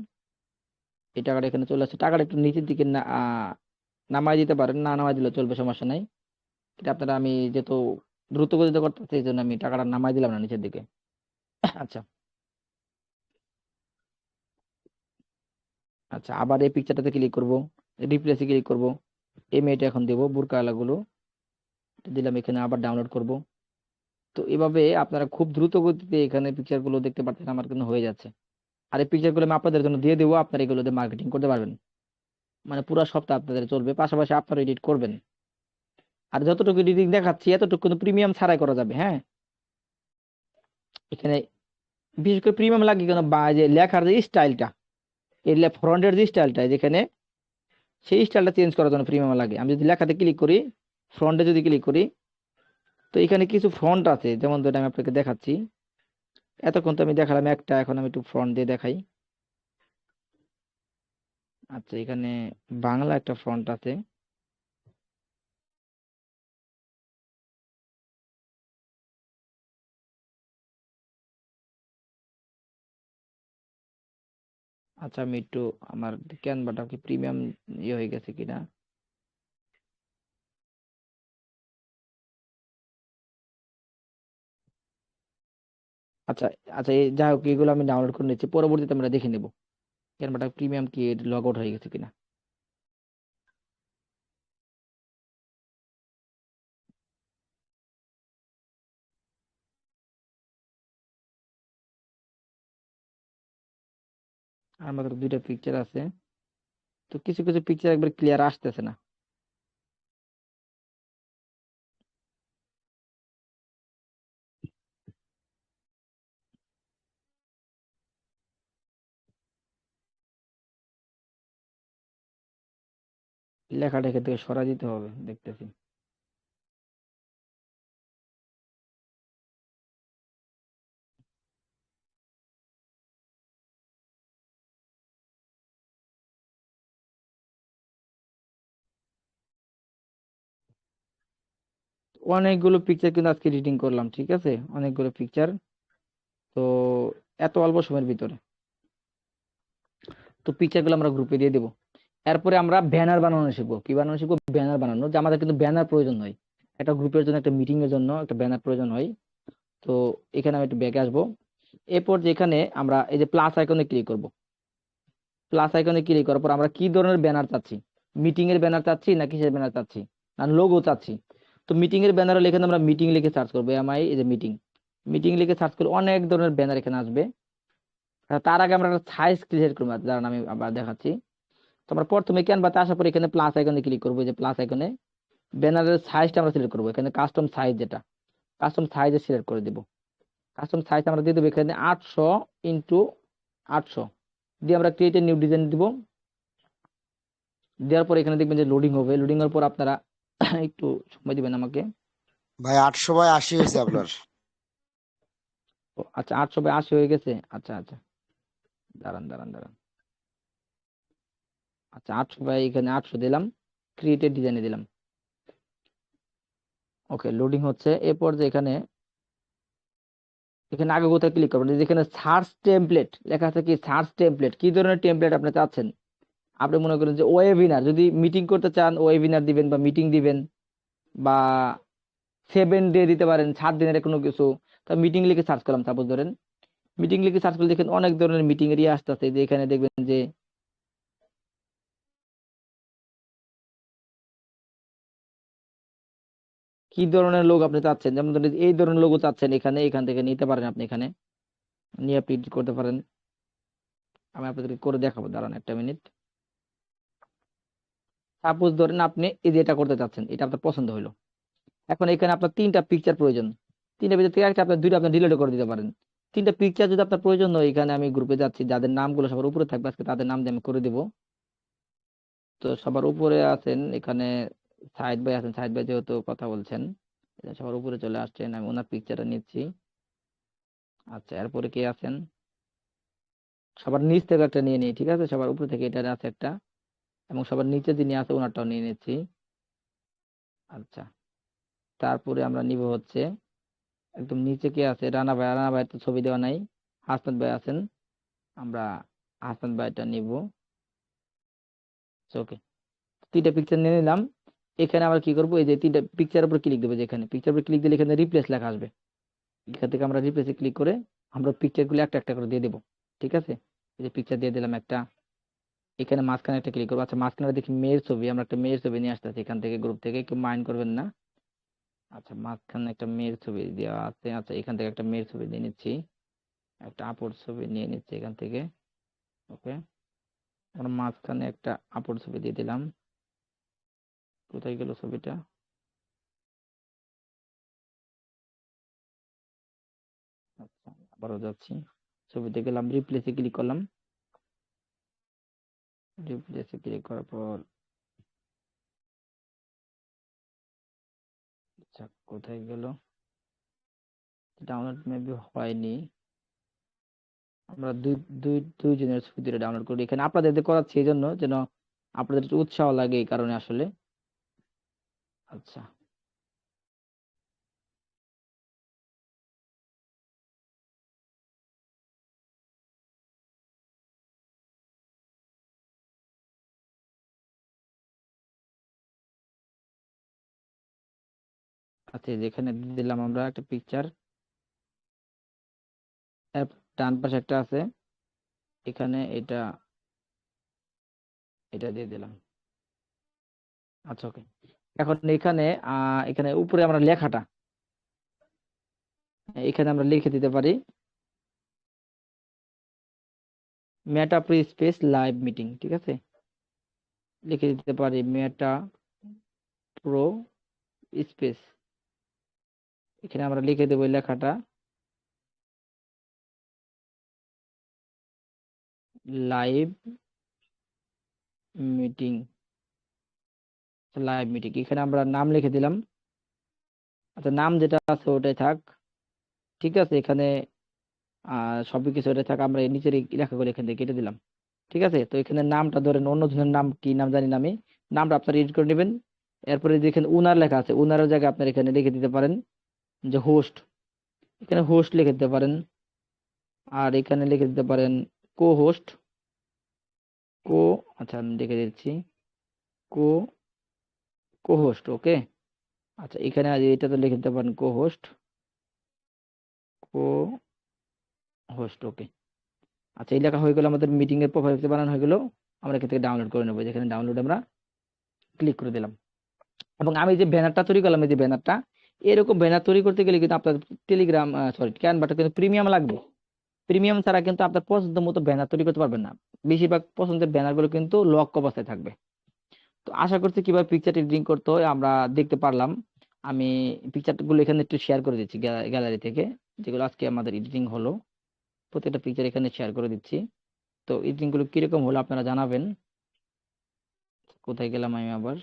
A: এই টাকাটা এখানে চলে আসছে। টাকাটা একটু নিচের দিকে না নামাই দিতে পারেন, না নামাই দিলে চলবে, সমস্যা নাই। এটা আপনারা আমি যেহেতু দ্রুত গতিতে করতেছি এই জন্য আমি টাকাটা নামাই দিলাম না নিচের দিকে। আচ্ছা। আচ্ছা, আবার এই পিকচারটাতে ক্লিক করব, রিপ্লেসে ক্লিক করব, এই মেয়েটা এখন দেবো বোরকা গুলো দিলাম, এখানে আবার ডাউনলোড করব। তো এভাবে আপনারা খুব দ্রুত গতিতে এখানে পিকচার গুলো দেখতে পাচ্ছেন আমার কিন্তু হয়ে যাচ্ছে। আর এই পিকচার গুলো আমি আপনাদের জন্য দিয়ে দেবো, আপনারা এগুলোতে মার্কেটিং করতে পারবেন। মানে পুরো সপ্তাহ আপনাদের চলবে, পাশাপাশি আপনারা এডিট করবেন। আর যতটুকু এডিটিং দেখাচ্ছি এতটুকু কিন্তু প্রিমিয়াম ছাড়াই করা যাবে। হ্যাঁ, এখানে বিশেষ করে প্রিমিয়াম লাগে কেন, বা যে লেখার যে স্টাইলটা, এই ফ্রন্টের যে স্টাইলটা যেখানে, সেই স্টাইলটা চেঞ্জ করার জন্য প্রিমিয়াম লাগে। আমি যদি লেখাতে ক্লিক করি, ফ্রন্টে যদি ক্লিক করি, তো এখানে কিছু ফ্রন্ট আছে, যেমন ধরুন আমি আপনাকে দেখাচ্ছি। এতক্ষণ তো আমি দেখালাম একটা, এখন আমি একটু ফ্রন্ট দিয়ে দেখাই। আচ্ছা, এখানে বাংলা একটা ফ্রন্ট আছে। আচ্ছা, আমি একটু আমার ক্যানভাটা কি প্রিমিয়াম ইয়ে হয়ে গেছে কিনা। আচ্ছা আচ্ছা, এই যাই হোক এগুলো আমি ডাউনলোড করে নিচ্ছি, পরবর্তীতে আমরা দেখে নেব ক্যানভাটা প্রিমিয়াম কি লগ আউট হয়ে গেছে কিনা। আর মাত্র দুইটা পিকচার আছে, তো কিছু কিছু পিকচার একবার ক্লিয়ার আসতেছে না। লেখাটা এখান থেকে সরা দিতে হবে দেখতেছি। অনেকগুলো পিকচার কিন্তু আজকে এডিটিং করলাম, ঠিক আছে, অনেকগুলো পিকচার, তো এত অল্প সময়ের ভিতরে। তো পিকচার গুলো আমরা গ্রুপে দিয়ে দেবো। এরপরে আমরা ব্যানার বানানো শিখবো। কি বানানো শিখবো? ব্যানার বানানো, যে আমাদের কিন্তু ব্যানার প্রয়োজন হয় একটা গ্রুপের জন্য, একটা মিটিং এর জন্য একটা ব্যানার প্রয়োজন হয়। তো এখানে আমি একটু ব্যাকে আসবো। এরপর যেখানে আমরা এই যে প্লাস আইকনে ক্লিক করব, প্লাস আইকনে ক্লিক করার পর আমরা কি ধরনের ব্যানার চাচ্ছি, মিটিং এর ব্যানার চাচ্ছি না কিসের ব্যানার চাচ্ছি, না লোগো চাচ্ছি। তো মিটিং এর ব্যানার লিখে আমরা মিটিং লিখে সার্চ করবো, এমআই এই যে মিটিং, মিটিং লিখে সার্চ করলে অনেক ধরনের ব্যানার এখানে আসবে। তার আগে আমরা একটা সাইজ ক্রিয়েট করবো, দাঁড়ান আমি আবার দেখাচ্ছি। তো আমরা প্রথমে ক্যানভাতে আসার পর এখানে প্লাস আইকনে ক্লিক করবো, যে প্লাস আইকনে ব্যানারের সাইজটা আমরা সিলেক্ট করবো, এখানে কাস্টম সাইজ, যেটা কাস্টম সাইজে সিলেক্ট করে দিব। কাস্টম সাইজ আমরা দিয়ে দেবো এখানে 800 × 800 দিয়ে আমরা ক্রিয়েট নিউ ডিজাইন দিব। দেওয়ার পর এখানে দেখবেন যে লোডিং হবে, লোডিং এর পর আপনারা একটু সময় দিবেন আমাকে।
C: ভাই 800/80 হয়েছে আপনার।
A: আচ্ছা 800/80 হয়ে গেছে, আচ্ছা আচ্ছা, দাঁড়ান দাঁড়ান দাঁড়ান। আচ্ছা 800 এখানে 800 দিলাম, ক্রিয়েটেড ডিজাইনে দিলাম। ওকে, লোডিং হচ্ছে। এরপর যে এখানে এখানে আগে কোথায় ক্লিক করবেন, যেখানে সার্চ টেমপ্লেট লেখা আছে, কি সার্চ টেমপ্লেট, কি ধরনের টেমপ্লেট আপনি চাচ্ছেন। আপনি মনে করেন যে ওয়েবিনার, যদি মিটিং করতে চান ওয়েবিনার দিবেন বা মিটিং দিবেন, বা 7 ডে দিতে পারেন, 7 দিনের কোনো কিছু। তা মিটিং লিখে সার্চ করলাম, সাপোজ ধরেন মিটিং লিখে সার্চ করলে দেখেন অনেক ধরনের মিটিং এর ইয়ে আসতেছে, যে এখানে দেখবেন যে কি ধরনের লোক আপনি চাচ্ছেন, যেমন ধরেন এই ধরনের লোগো চাচ্ছেন, এখানে এখান থেকে নিতে পারেন, আপনি এখানে নিয়ে আপনি edit করতে পারেন। আমি আপনাদেরকে করে দেখাবো, দাঁড়ান একটা মিনিট। সাপোজ ধরেন আপনি এই যে এটা করতে চাচ্ছেন, এটা আপনার পছন্দ হলো। এখন এখানে আপনার 3টা পিকচার প্রয়োজন, 3টা ভিতর থেকে একটা আপনার 2টা আপনি ডিলিট করে দিতে পারেন। 3টা পিকচার যদি আপনার প্রয়োজন হয়, এখানে আমি গ্রুপে যাচ্ছি, যাদের নামগুলো সবার উপরে থাকবে আজকে তাদের নাম দিয়ে আমি করে দিব। তো সবার উপরে আছেন এখানে সাইদ ভাই আছেন, সাইদ ভাই যেহেতু কথা বলছেন, সবার উপরে চলে আসছেন, আমি ওনার পিকচারটা নিচ্ছি। আচ্ছা এরপরে কে আছেন, সবার নিচ থেকে একটা নিয়ে নিই, ঠিক আছে, সবার উপরে থেকে এটা আছে একটা, এবং সবার নিচে যিনি আছে ওনারটাও নিয়ে নিচ্ছি। আচ্ছা, তারপরে আমরা নিব হচ্ছে একদম নিচে কে আছে, রানা ভাই, রানা ভাইয়ের তো ছবি দেওয়া নাই। হাসান ভাই আছেন, আমরা হাসান ভাইটা নিব। ওকে, 3টা পিকচার নিয়ে নিলাম। এখানে আমরা কি করবো, এই যে 3টা পিকচার উপর ক্লিক দেবো, যেখানে পিকচার উপর ক্লিক দিলে এখানে রিপ্লেস লেখা আসবে। এখান থেকে আমরা রিপ্লেসে ক্লিক করে আমরা পিকচার গুলো একটা একটা করে দিয়ে দেবো, ঠিক আছে। এই যে পিকচার দিয়ে দিলাম একটা, এখানে মাঝখানে একটা ক্লিক করবো। আচ্ছা মাঝখানে দেখি মেয়ের ছবি, আমরা একটা মেয়ের ছবি নিয়ে আসতেছি এখান থেকে, গ্রুপ থেকে, কেউ মাইন্ড করবেন না। আচ্ছা মাঝখানে একটা মেয়ের ছবি দেওয়া আছে, আচ্ছা এখান থেকে একটা মেয়ের ছবি নিয়ে নিচ্ছি, একটা আপুর ছবি নিয়ে নিচ্ছি এখান থেকে। ওকে, আমরা মাঝখানে একটা আপুর ছবি দিয়ে দিলাম। কোথায় গেল ছবিটা? আচ্ছা আবারও যাচ্ছি, ছবিতে গেলাম, রিপ্লেসে ক্লিক করলাম। রিপ্লেসে ক্লিক করার পর আচ্ছা কোথায় গেল, ডাউনলোড মেবি হয়নি। আমরা দুই দুই দুইজনের ছবি দুটো ডাউনলোড করি, এখানে আপনাদের দিয়ে করাচ্ছি এই জন্য যেন আপনাদের একটু উৎসাহ লাগে, এই কারণে আসলে। আচ্ছা আচ্ছা, যেখানে দিলাম আমরা একটা পিকচার, ডান পাশে একটা আছে, এখানে এটা এটা দিয়ে দিলাম। আচ্ছা, ওকে। এখন এখানে এখানে উপরে আমরা লেখাটা এখানে আমরা লিখে দিতে পারি মেটা প্রি স্পেস লাইভ মিটিং, ঠিক আছে? লিখে দিতে পারি মেটা প্রো স্পেস, এখানে আমরা লিখে দেবো এই লেখাটা লাইভ মিটিং। লাইভ মিটিং এখানে আমরা নাম লিখে দিলাম। আচ্ছা, নাম যেটা আছে ওটাই থাক, ঠিক আছে? এখানে সবকিছু ওটাই থাক, আমরা এই নিচের এই লেখাগুলো এখান থেকে কেটে দিলাম, ঠিক আছে? তো এখানে নামটা ধরেন অন্য জনের নাম, কি নাম জানি না আমি, নামটা আপনারা এডিট করে নেবেন। এরপরে যেখানে উনার লেখা আছে উনারের জায়গায় আপনার এখানে লিখে দিতে পারেন যে হোস্ট, এখানে হোস্ট লিখে দিতে পারেন। আর এখানে লিখে দিতে পারেন কো হোস্ট, কো, আচ্ছা আমি লিখে দিচ্ছি কো কো হোস্ট, ওকে। আচ্ছা, এখানে এটা তো লিখে দিতে পারেন কো হোস্ট, কো হোস্ট, ওকে। আচ্ছা, এই লেখা হয়ে গেল, আমাদের মিটিং এর প্রোফাইল বানানো হয়ে গেল। আমরা এখান থেকে ডাউনলোড করে নেবো, যেখানে ডাউনলোড আমরা ক্লিক করে দিলাম। এবং আমি যে ব্যানারটা তৈরি করলাম, এই যে ব্যানারটা, এরকম ব্যানার তৈরি করতে গেলে কিন্তু আপনার টেলিগ্রাম সরি ক্যানভাটা কিন্তু প্রিমিয়াম লাগবে। প্রিমিয়াম ছাড়া কিন্তু আপনার পছন্দ মতো ব্যানার তৈরি করতে পারবেন না। বেশিরভাগ পছন্দের ব্যানার গুলো কিন্তু লক অবস্থায় থাকবে। তো আশা করছি কিভাবে পিকচার এডিটিং করতে হয় আমরা দেখতে পারলাম। আমি পিকচার গুলো এখানে একটু শেয়ার করে দিচ্ছি গ্যালারি থেকে, যেগুলো আজকে আমাদের এডিটিং হলো। প্রত্যেকটা পিকচার এখানে শেয়ার করে দিচ্ছি। তো এডিটিং গুলো কিরকম হলো আপনারা জানাবেন। কোথায় গেলাম আমি আবার?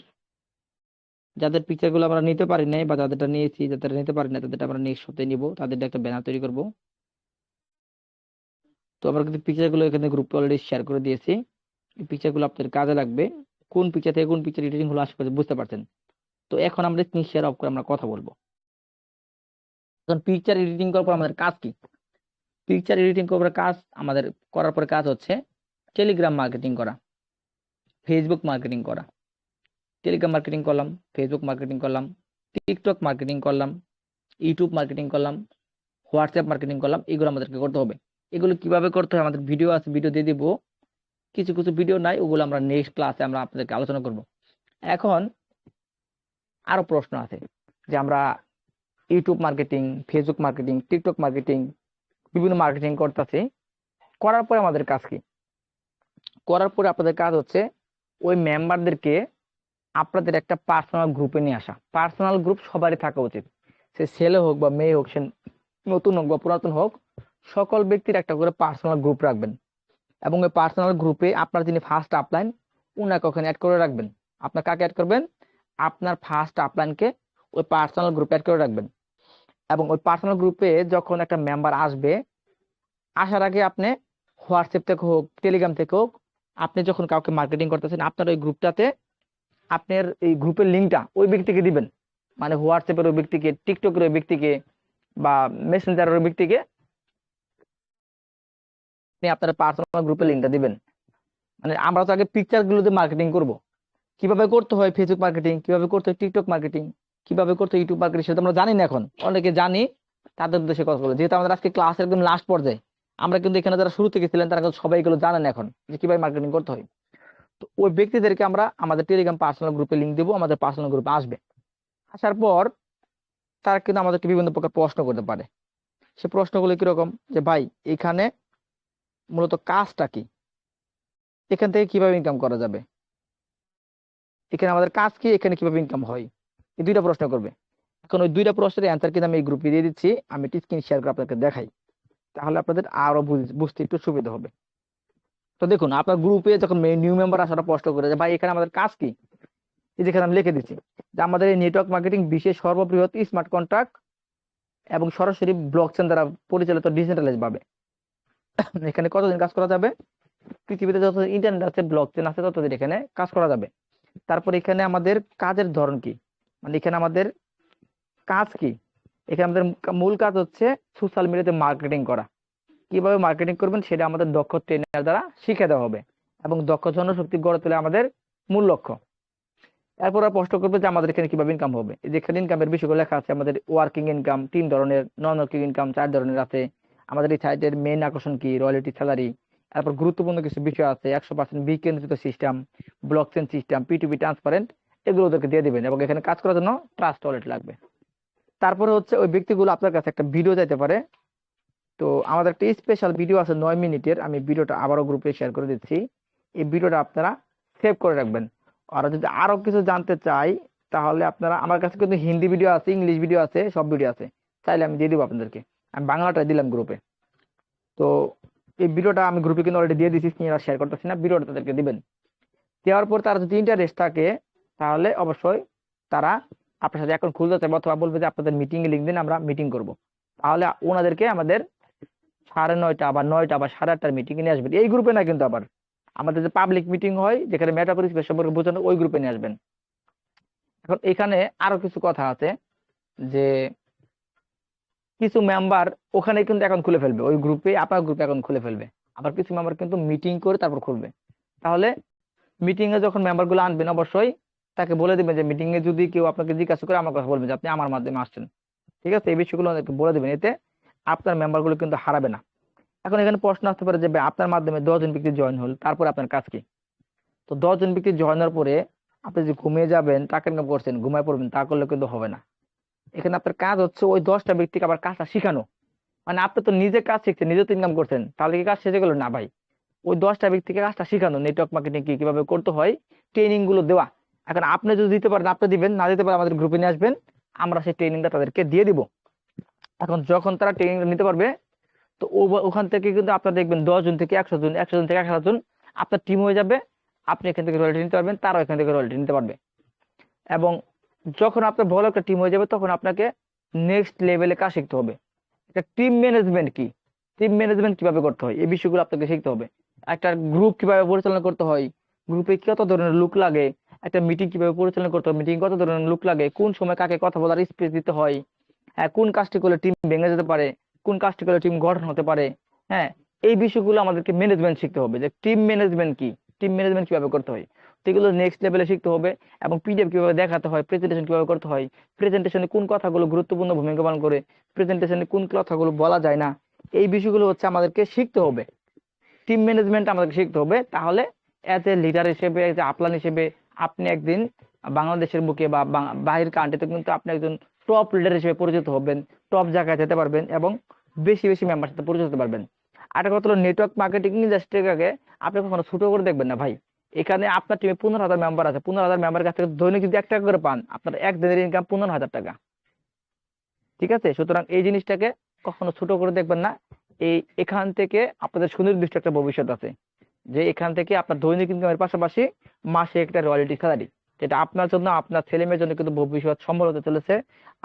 A: যাদের পিকচার গুলো আমরা নিতে পারি নাই বা যাদেরটা নিয়েছি, যাদের নিতে পারি না তাদেরটা আমরা নেক্সট সপ্তাহে নিবো, তাদের একটা ব্যানার তৈরি করব। তো আমরা কিন্তু পিকচার গুলো এখানে গ্রুপে অলরেডি শেয়ার করে দিয়েছি। এই পিকচার গুলো আপনাদের কাজে লাগবে। কোন পিকচার থেকে কোন পিকচার এডিটিং হলো আশা করি বুঝতে পারছেন। তো এখন আমরা স্ক্রিন শেয়ার অফ করে আমরা কথা বলবো। এখন পিকচার এডিটিং করার পর আমাদের কাজ কি? পিকচার এডিটিং করার কাজ আমাদের করার পরে কাজ হচ্ছে টেলিগ্রাম মার্কেটিং করা, ফেসবুক মার্কেটিং করা। টেলিগ্রাম মার্কেটিং করলাম, ফেসবুক মার্কেটিং করলাম, টিকটক মার্কেটিং করলাম, ইউটিউব মার্কেটিং করলাম, হোয়াটসঅ্যাপ মার্কেটিং করলাম। এগুলো আমাদেরকে করতে হবে। এগুলো কিভাবে করতে হয় আমাদের ভিডিও আছে, ভিডিও দিয়ে দিব। কিছু কিছু ভিডিও নাই, ওগুলো আমরা নেক্সট ক্লাসে আমরা আপনাদেরকে আলোচনা করব। এখন আরো প্রশ্ন আছে যে আমরা YouTube marketing, Facebook marketing, TikTok marketing, বিভিন্ন মার্কেটিং করতেছি, করার পরে আমাদের কাজ কি? করার পরে আপনাদের কাজ হচ্ছে ওই মেম্বারদেরকে আপনাদের একটা পার্সোনাল গ্রুপে নিয়ে আসা। পার্সোনাল গ্রুপ সবারই থাকা উচিত, সে ছেলে হোক বা মেয়ে হোক, সে নতুন হোক বা পুরাতন হোক, সকল ব্যক্তির একটা করে পার্সোনাল গ্রুপ রাখবেন। এবং ওই পার্সোনাল গ্রুপে আপনার যিনি ফার্স্ট আপলাইন, উনাকে ওখানে অ্যাড করে রাখবেন। আপনার কাকে অ্যাড করবেন? আপনার ফার্স্ট আপলাইনকে ওই পার্সোনাল গ্রুপে অ্যাড করে রাখবেন। এবং ওই পার্সোনাল গ্রুপে যখন একটা মেম্বার আসবে, আসার আগে আপনি হোয়াটসঅ্যাপ থেকে হোক, টেলিগ্রাম থেকে হোক, আপনি যখন কাউকে মার্কেটিং করতেছেন আপনার ওই গ্রুপটাতে আপনার এই গ্রুপের লিঙ্কটা ওই ব্যক্তিকে দিবেন। মানে হোয়াটসঅ্যাপের ওই ব্যক্তিকে, টিকটকের ওই ব্যক্তিকে বা মেসেঞ্জারের ওই ব্যক্তিকে আপনি আপনার পার্সোনাল গ্রুপের লিঙ্কটা দিবেন। মানে আমরা তো আগে পিকচার গুলোতে মার্কেটিং করব, কিভাবে করতে হয় ফেসবুক মার্কেটিং, কিভাবে করতে হয় টিকটক মার্কেটিং, কিভাবে করতে হয় ইউটিউব মার্কেটিং, সেটা আমরা জানি না। এখন অনেকে জানি, তাদের উদ্দেশ্যে কথা বলবো। যেহেতু আমাদের আজকে ক্লাস একদম লাস্ট পর্যায়ে, আমরা কিন্তু এখানে যারা শুরু থেকে ছিলেন তারা কিন্তু সবাই এগুলো জানেন এখন যে কিভাবে মার্কেটিং করতে হয়। তো ওই ব্যক্তিদেরকে আমরা আমাদের টেলিগ্রাম পার্সোনাল গ্রুপে লিঙ্ক দেবো, আমাদের পার্সোনাল গ্রুপে আসবে। আসার পর তারা কিন্তু আমাদেরকে বিভিন্ন প্রকার প্রশ্ন করতে পারে। সে প্রশ্নগুলো কিরকম, যে ভাই এখানে মূলত কাজটা কি, এখান থেকে কিভাবে ইনকাম করা যাবে, এখানে আমাদের কাজ কি, এখানে কিভাবে ইনকাম হয়, এই দুইটা প্রশ্ন করবে। এখন ওই দুইটা প্রশ্নের অ্যান্সার কিন্তু আমি এই গ্রুপে দিয়ে দিচ্ছি। আমি একটি স্ক্রিন শেয়ার করে আপনাদেরকে দেখাই, তাহলে আপনাদের আরো বুঝতে একটু সুবিধা হবে। তো দেখুন, আপনার গ্রুপে যখন নিউ মেম্বার আসাটা প্রশ্ন করে যে ভাই এখানে আমাদের কাজ কি, এই যেখানে আমি লিখে দিচ্ছি যে আমাদের এই নেটওয়ার্ক মার্কেটিং বিশ্বের সর্ববৃহৎ স্মার্ট কন্ট্রাক্ট এবং সরাসরি ব্লকচেন দ্বারা পরিচালিত ডিসেন্ট্রালাইজ ভাবে এখানে কতদিন কাজ করা যাবে? পৃথিবীতে যত ইন্টারনেট আছে, ব্লকচেন আছে, ততদিন এখানে কাজ করা যাবে। তারপর এখানে আমাদের কাজের ধরন কি, মানে এখানে আমাদের কাজ কি? এখানে আমাদের মূল কাজ হচ্ছে সোশ্যাল মিডিয়াতে মার্কেটিং করা। কিভাবে মার্কেটিং করবেন সেটা আমাদের দক্ষ ট্রেনার দ্বারা শিখে দেওয়া হবে, এবং দক্ষ জনশক্তি গড়ে তোলা আমাদের মূল লক্ষ্য। এরপর আর প্রশ্ন করবে যে আমাদের এখানে কিভাবে ইনকাম হবে। যেখানে ইনকামের বিষয়গুলো লেখা আছে, আমাদের ওয়ার্কিং ইনকাম 3 ধরনের, নন ওয়ার্কিং ইনকাম 4 ধরনের আছে, আমাদের এই সাইটের মেইন আকর্ষণ কি, রয়্যালটি, স্যালারি, তারপর গুরুত্বপূর্ণ কিছু বিষয় আছে, 100% বিকেন্দ্রিত system, blockchain system, P2P transparent, এগুলো ওদেরকে দিয়ে দিবেন। এবং এখানে কাজ করার জন্য ট্রাস্ট ওয়ালেট লাগবে। তারপরে হচ্ছে ওই ব্যক্তিগুলো আপনার কাছে একটা ভিডিও চাইতে পারে। তো আমাদের একটা স্পেশাল ভিডিও আছে 9 মিনিটের, আমি ভিডিওটা আবারও গ্রুপে শেয়ার করে দিচ্ছি। এই ভিডিওটা আপনারা সেভ করে রাখবেন। আর যদি আরো কিছু জানতে চাই তাহলে আপনারা, আমার কাছে কিন্তু হিন্দি ভিডিও আছে, ইংলিশ ভিডিও আছে, সব ভিডিও আছে, চাইলে আমি দিয়ে দিব আপনাদেরকে। আমি বাংলাটা দিলাম গ্রুপে। তো এই ভিডিওটা আমি গ্রুপে কিন্তু অলরেডি দিয়ে দিচ্ছি, স্ক্রিনে শেয়ার করতেছি না, ভিডিওটা তাদেরকে দিবেন। দেওয়ার পর তারা যদি ইন্টারেস্ট থাকে তাহলে অবশ্যই তারা আপনার সাথে এখন খুলতে চাইবে, অথবা বলবে যে আপনাদের মিটিং এ লিঙ্ক দিন, আমরা মিটিং করব। তাহলে ওনাদেরকে আমাদের 9:30 বা 9টা বা 8:30 মিটিং এ নিয়ে আসবেন। এই গ্রুপে না কিন্তু, আবার আমাদের যে পাবলিক মিটিং হয় যেখানে মেটাফোর স্পেস সম্পর্কে বোঝানো, ওই গ্রুপে নিয়ে আসবেন। এখন এখানে আরো কিছু কথা আছে যে কিছু মেম্বার ওখানে কিন্তু অ্যাকাউন্ট খুলে ফেলবে, ওই গ্রুপে, আপনার গ্রুপে অ্যাকাউন্ট খুলে ফেলবে। আবার কিছু মেম্বার কিন্তু মিটিং করে তারপর খুলবে। তাহলে মিটিং এ যখন মেম্বার গুলো আনবেন অবশ্যই তাকে বলে দিবেন যে মিটিং এ যদি কেউ আপনাকে জিজ্ঞাসা করে আমার কথা বলবেন যে আপনি আমার মাধ্যমে আসছেন। ঠিক আছে, এই বিষয়গুলো ওদেরকে বলে দিবেন, এতে আপনার মেম্বার গুলো কিন্তু হারাবে না। এখন এখানে প্রশ্ন আসতে পারে যে ভাই, আপনার মাধ্যমে 10 জন ব্যক্তি জয়েন হল, তারপর আপনার কাজ কি? তো 10 জন ব্যক্তি জয়েন হওয়ার পরে আপনি যে ঘুমিয়ে যাবেন, টাকা ইনকাম করছেন, ঘুমায় পড়বেন, তা করলে কিন্তু হবে না। এখানে আপনার কাজ হচ্ছে ওই 10টা ব্যক্তিকে আবার কাজটা শিখানো। মানে আপনি তো নিজে কাজ শিখছেন, নিজে তো ইনকাম করছেন, তাহলে কি কাজ শেষে গেল? না ভাই, ওই 10টা ব্যক্তিকে কাজটা শিখানো, নেটওয়ার্ক মার্কেটিং কি কিভাবে করতে হয়, ট্রেনিং গুলো দেওয়া। এখন আপনি যদি দিতে পারেন আপনি দিবেন, না দিতে পারেন আমাদের গ্রুপে নিয়ে আসবেন, আমরা সেই ট্রেনিংটা তাদেরকে দিয়ে দিব। এখন যখন তারা ট্রেনিং নিতে পারবে, তো ওখান থেকে কিন্তু আপনার দেখবেন 10 জন থেকে 100 জন, 100 জন থেকে 1000 জন আপনার টিম হয়ে যাবে। আপনি এখান থেকে রয়্যালটি নিতে পারবেন, তারাও এখান থেকে রয়্যালটি নিতে পারবে। এবং যখন আপনার ভালো একটা টিম হয়ে যাবে তখন আপনাকে নেক্সট লেভেলে কাজ শিখতে হবে। একটা টিম ম্যানেজমেন্ট কি, টিম ম্যানেজমেন্ট কিভাবে করতে হয়, এই বিষয়গুলো আপনাকে শিখতে হবে। একটা গ্রুপ কিভাবে পরিচালনা করতে হয়, গ্রুপে কত ধরনের লোক লাগে, একটা মিটিং কিভাবে পরিচালনা করতে হয়, মিটিং কত ধরনের লোক লাগে, কোন সময় কাকে কথা বলার স্পেস দিতে হয়, হ্যাঁ, কোন কাজটি করলে টিম ভেঙে যেতে পারে, কোন কাজটি করলে টিম গঠন হতে পারে, হ্যাঁ, এই বিষয়গুলো আমাদেরকে ম্যানেজমেন্ট শিখতে হবে, যে টিম ম্যানেজমেন্ট কি, টিম ম্যানেজমেন্ট কিভাবে করতে হয়, সেগুলো নেক্সট লেভেলে শিখতে হবে। এবং পিডিএফ কিভাবে দেখাতে হয়, প্রেজেন্টেশন কিভাবে করতে হয়, প্রেজেন্টেশনে কোন কথাগুলো গুরুত্বপূর্ণ ভূমিকা পালন করে, প্রেজেন্টেশনে কোন কথাগুলো বলা যায় না, এই বিষয়গুলো হচ্ছে আমাদেরকে শিখতে হবে। টিম ম্যানেজমেন্ট আমাদেরকে শিখতে হবে। তাহলে এজ এ লিডার হিসেবে, এজ এ আপলান হিসেবে আপনি একদিন বাংলাদেশের বুকে বা বাহির কান্ট্রিতে কিন্তু আপনি একজন টপ লিডার হিসেবে পরিচিত হবেন, টপ জায়গায় যেতে পারবেন এবং বেশি বেশি মেম্বার সাথে পরিচিত হতে পারবেন। আরেকটা কথা হলো, নেটওয়ার্ক মার্কেটিং ইন্ডাস্ট্রিকে আপনি কখনো ছোট করে দেখবেন না ভাই। এখানে আপনার টিমে 15,000 মেম্বার আছে, 15,000 মেম্বার কাছ থেকে দৈনিক যদি 1 টাকা করে পান, আপনার একদিনের ইনকাম 15,000 টাকা। ঠিক আছে, সুতরাং এই জিনিসটাকে কখনো ছোট করে দেখবেন না। এখান থেকে আপনাদের সুনির্দিষ্ট একটা ভবিষ্যৎ আছে, যে এখান থেকে আপনার দৈনিক ইনকামের পাশাপাশি মাসে একটা রয়্যালটি স্যালারি, যেটা আপনার জন্য, আপনার ছেলে মেয়ের জন্য কিন্তু ভবিষ্যৎ সম্বল হতে চলেছে।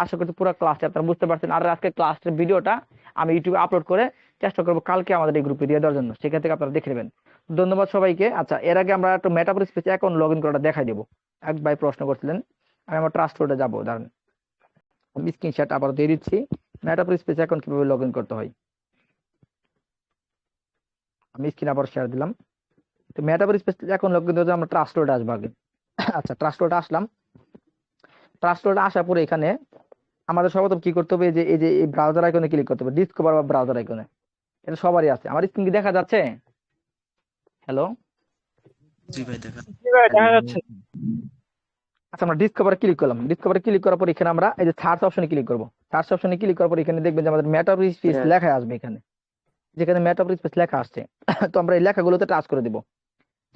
A: আশা করি পুরো ক্লাসটা আপনারা বুঝতে পারছেন। আর আজকে ক্লাসের ভিডিওটা আমি ইউটিউবে আপলোড করে চেষ্টা করবো কালকে আমাদের এই গ্রুপে দিয়ে দেওয়ার জন্য, সেখান থেকে আপনারা দেখে নেবেন। ধন্যবাদ সবাইকে। আচ্ছা, এর আগে আমরা একটু metaphor space account log in করাটা দেখাই দেবো। এক ভাই প্রশ্ন করছিলেন, আমি আমার ট্রাস্ট কোডে যাবো, দাঁড়ান আমি স্ক্রিনশট আবার দিয়ে দিচ্ছি। মেটাফোর স্পেস অ্যাকাউন্ট কিভাবে লগ ইন করতে হয়, আমি স্ক্রিন আবার শেয়ার দিলাম। তো metaphor space account log in করতে আমরা ট্রাস্ট কোডে আসবো আগে। আচ্ছা, ট্রাস্ট কোডে আসলাম। ট্রাস্ট কোডে আসার পরে এখানে আমাদের সর্বপ্রথম কি করতে হবে, এই যে এই ব্রাউজার আইকনে ক্লিক করতে হবে, ডিসকভার বা ব্রাউজার আইকনে। এটা সবারই আছে। আমার স্ক্রিন কি দেখা যাচ্ছে? হ্যালো?
D: জি ভাই দেখা যাচ্ছে।
A: আচ্ছা, আমরা ডিসকভারে ক্লিক করলাম। ডিসকভারে ক্লিক করার পর এখানে আমরা এই যে সার্চ অপশনে ক্লিক করব। সার্চ অপশনে ক্লিক করার পর এখানে দেখবেন যে আমাদের মেটাফোর স্পেস লেখা আসবে, এখানে যেখানে মেটাফোর স্পেস লেখা আসছে। তো আমরা এই লেখাগুলোতে টাচ করে দিব।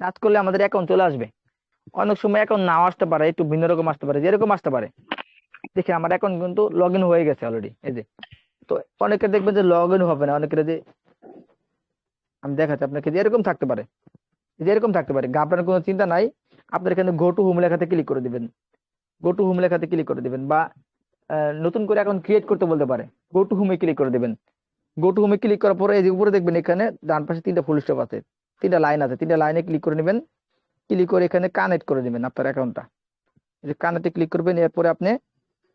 A: টাচ করলে আমাদের অ্যাকাউন্ট চলে আসবে। অনেক সময় অ্যাকাউন্ট নাও আসতে পারে, একটু ভিন্ন রকম আসতে পারে, যেরকম আসতে পারে। দেখে আমার অ্যাকাউন্ট কিন্তু লগ ইন হয়ে গেছে অলরেডি, এই যে। তো অনেকে দেখবেন যে লগ ইন হবে না, অনেকের যে আমি দেখাচ্ছি আপনাকে, যে এরকম থাকতে পারে, যে এরকম থাকতে পারে, ঘাবড়ানোর কোনো চিন্তা নাই। আপনার এখানে গো টু হোম লেখাতে ক্লিক করে দিবেন, গো টু হোম লেখাতে ক্লিক করে দিবেন, বা নতুন করে অ্যাকাউন্ট ক্রিয়েট করতে বলতে পারে, গো টু হোমে ক্লিক করে দিবেন। গো টু হোমে ক্লিক করার পরে এই যে উপরে দেখবেন এখানে ডান পাশে 3টা ফুল স্টপ আছে, 3টা লাইন আছে, 3টা লাইনে ক্লিক করে নেবেন। ক্লিক করে এখানে কানেক্ট করে দিবেন আপনার অ্যাকাউন্টটা। যে কানেক্টে ক্লিক করবেন, এরপরে আপনি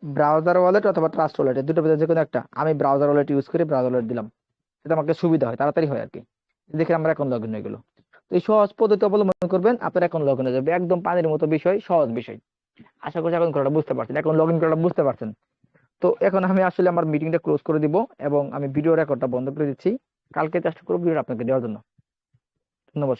A: ব্রাউজার ওয়ালেট অথবা ট্রাস্ট ওয়ালেট, দুটো ভিতরে যে কোনো একটা। আমি ব্রাউজার ওয়ালেট ইউজ করি, ব্রাউজার ওয়ালেট দিলাম, এটা আমাকে সুবিধা হয়, তাড়াতাড়ি হয় আর কি। দেখে আমরা এখন লগ ইন হয়ে গেল। তো এই সহজ পদ্ধতি অবলম্বন করবেন, আপনার এখন লগ ইন হয়ে যাবে। একদম পানির মতো বিষয়, সহজ বিষয়। আশা করছি এখন করাটা বুঝতে পারছেন, এখন লগ ইন করাটা বুঝতে পারছেন। তো এখন আমি আসলে আমার মিটিংটা ক্লোজ করে দিব এবং আমি ভিডিও রেকর্ডটা বন্ধ করে দিচ্ছি। কালকে চেষ্টা করবো ভিডিওটা আপনাকে দেওয়ার জন্য। ধন্যবাদ।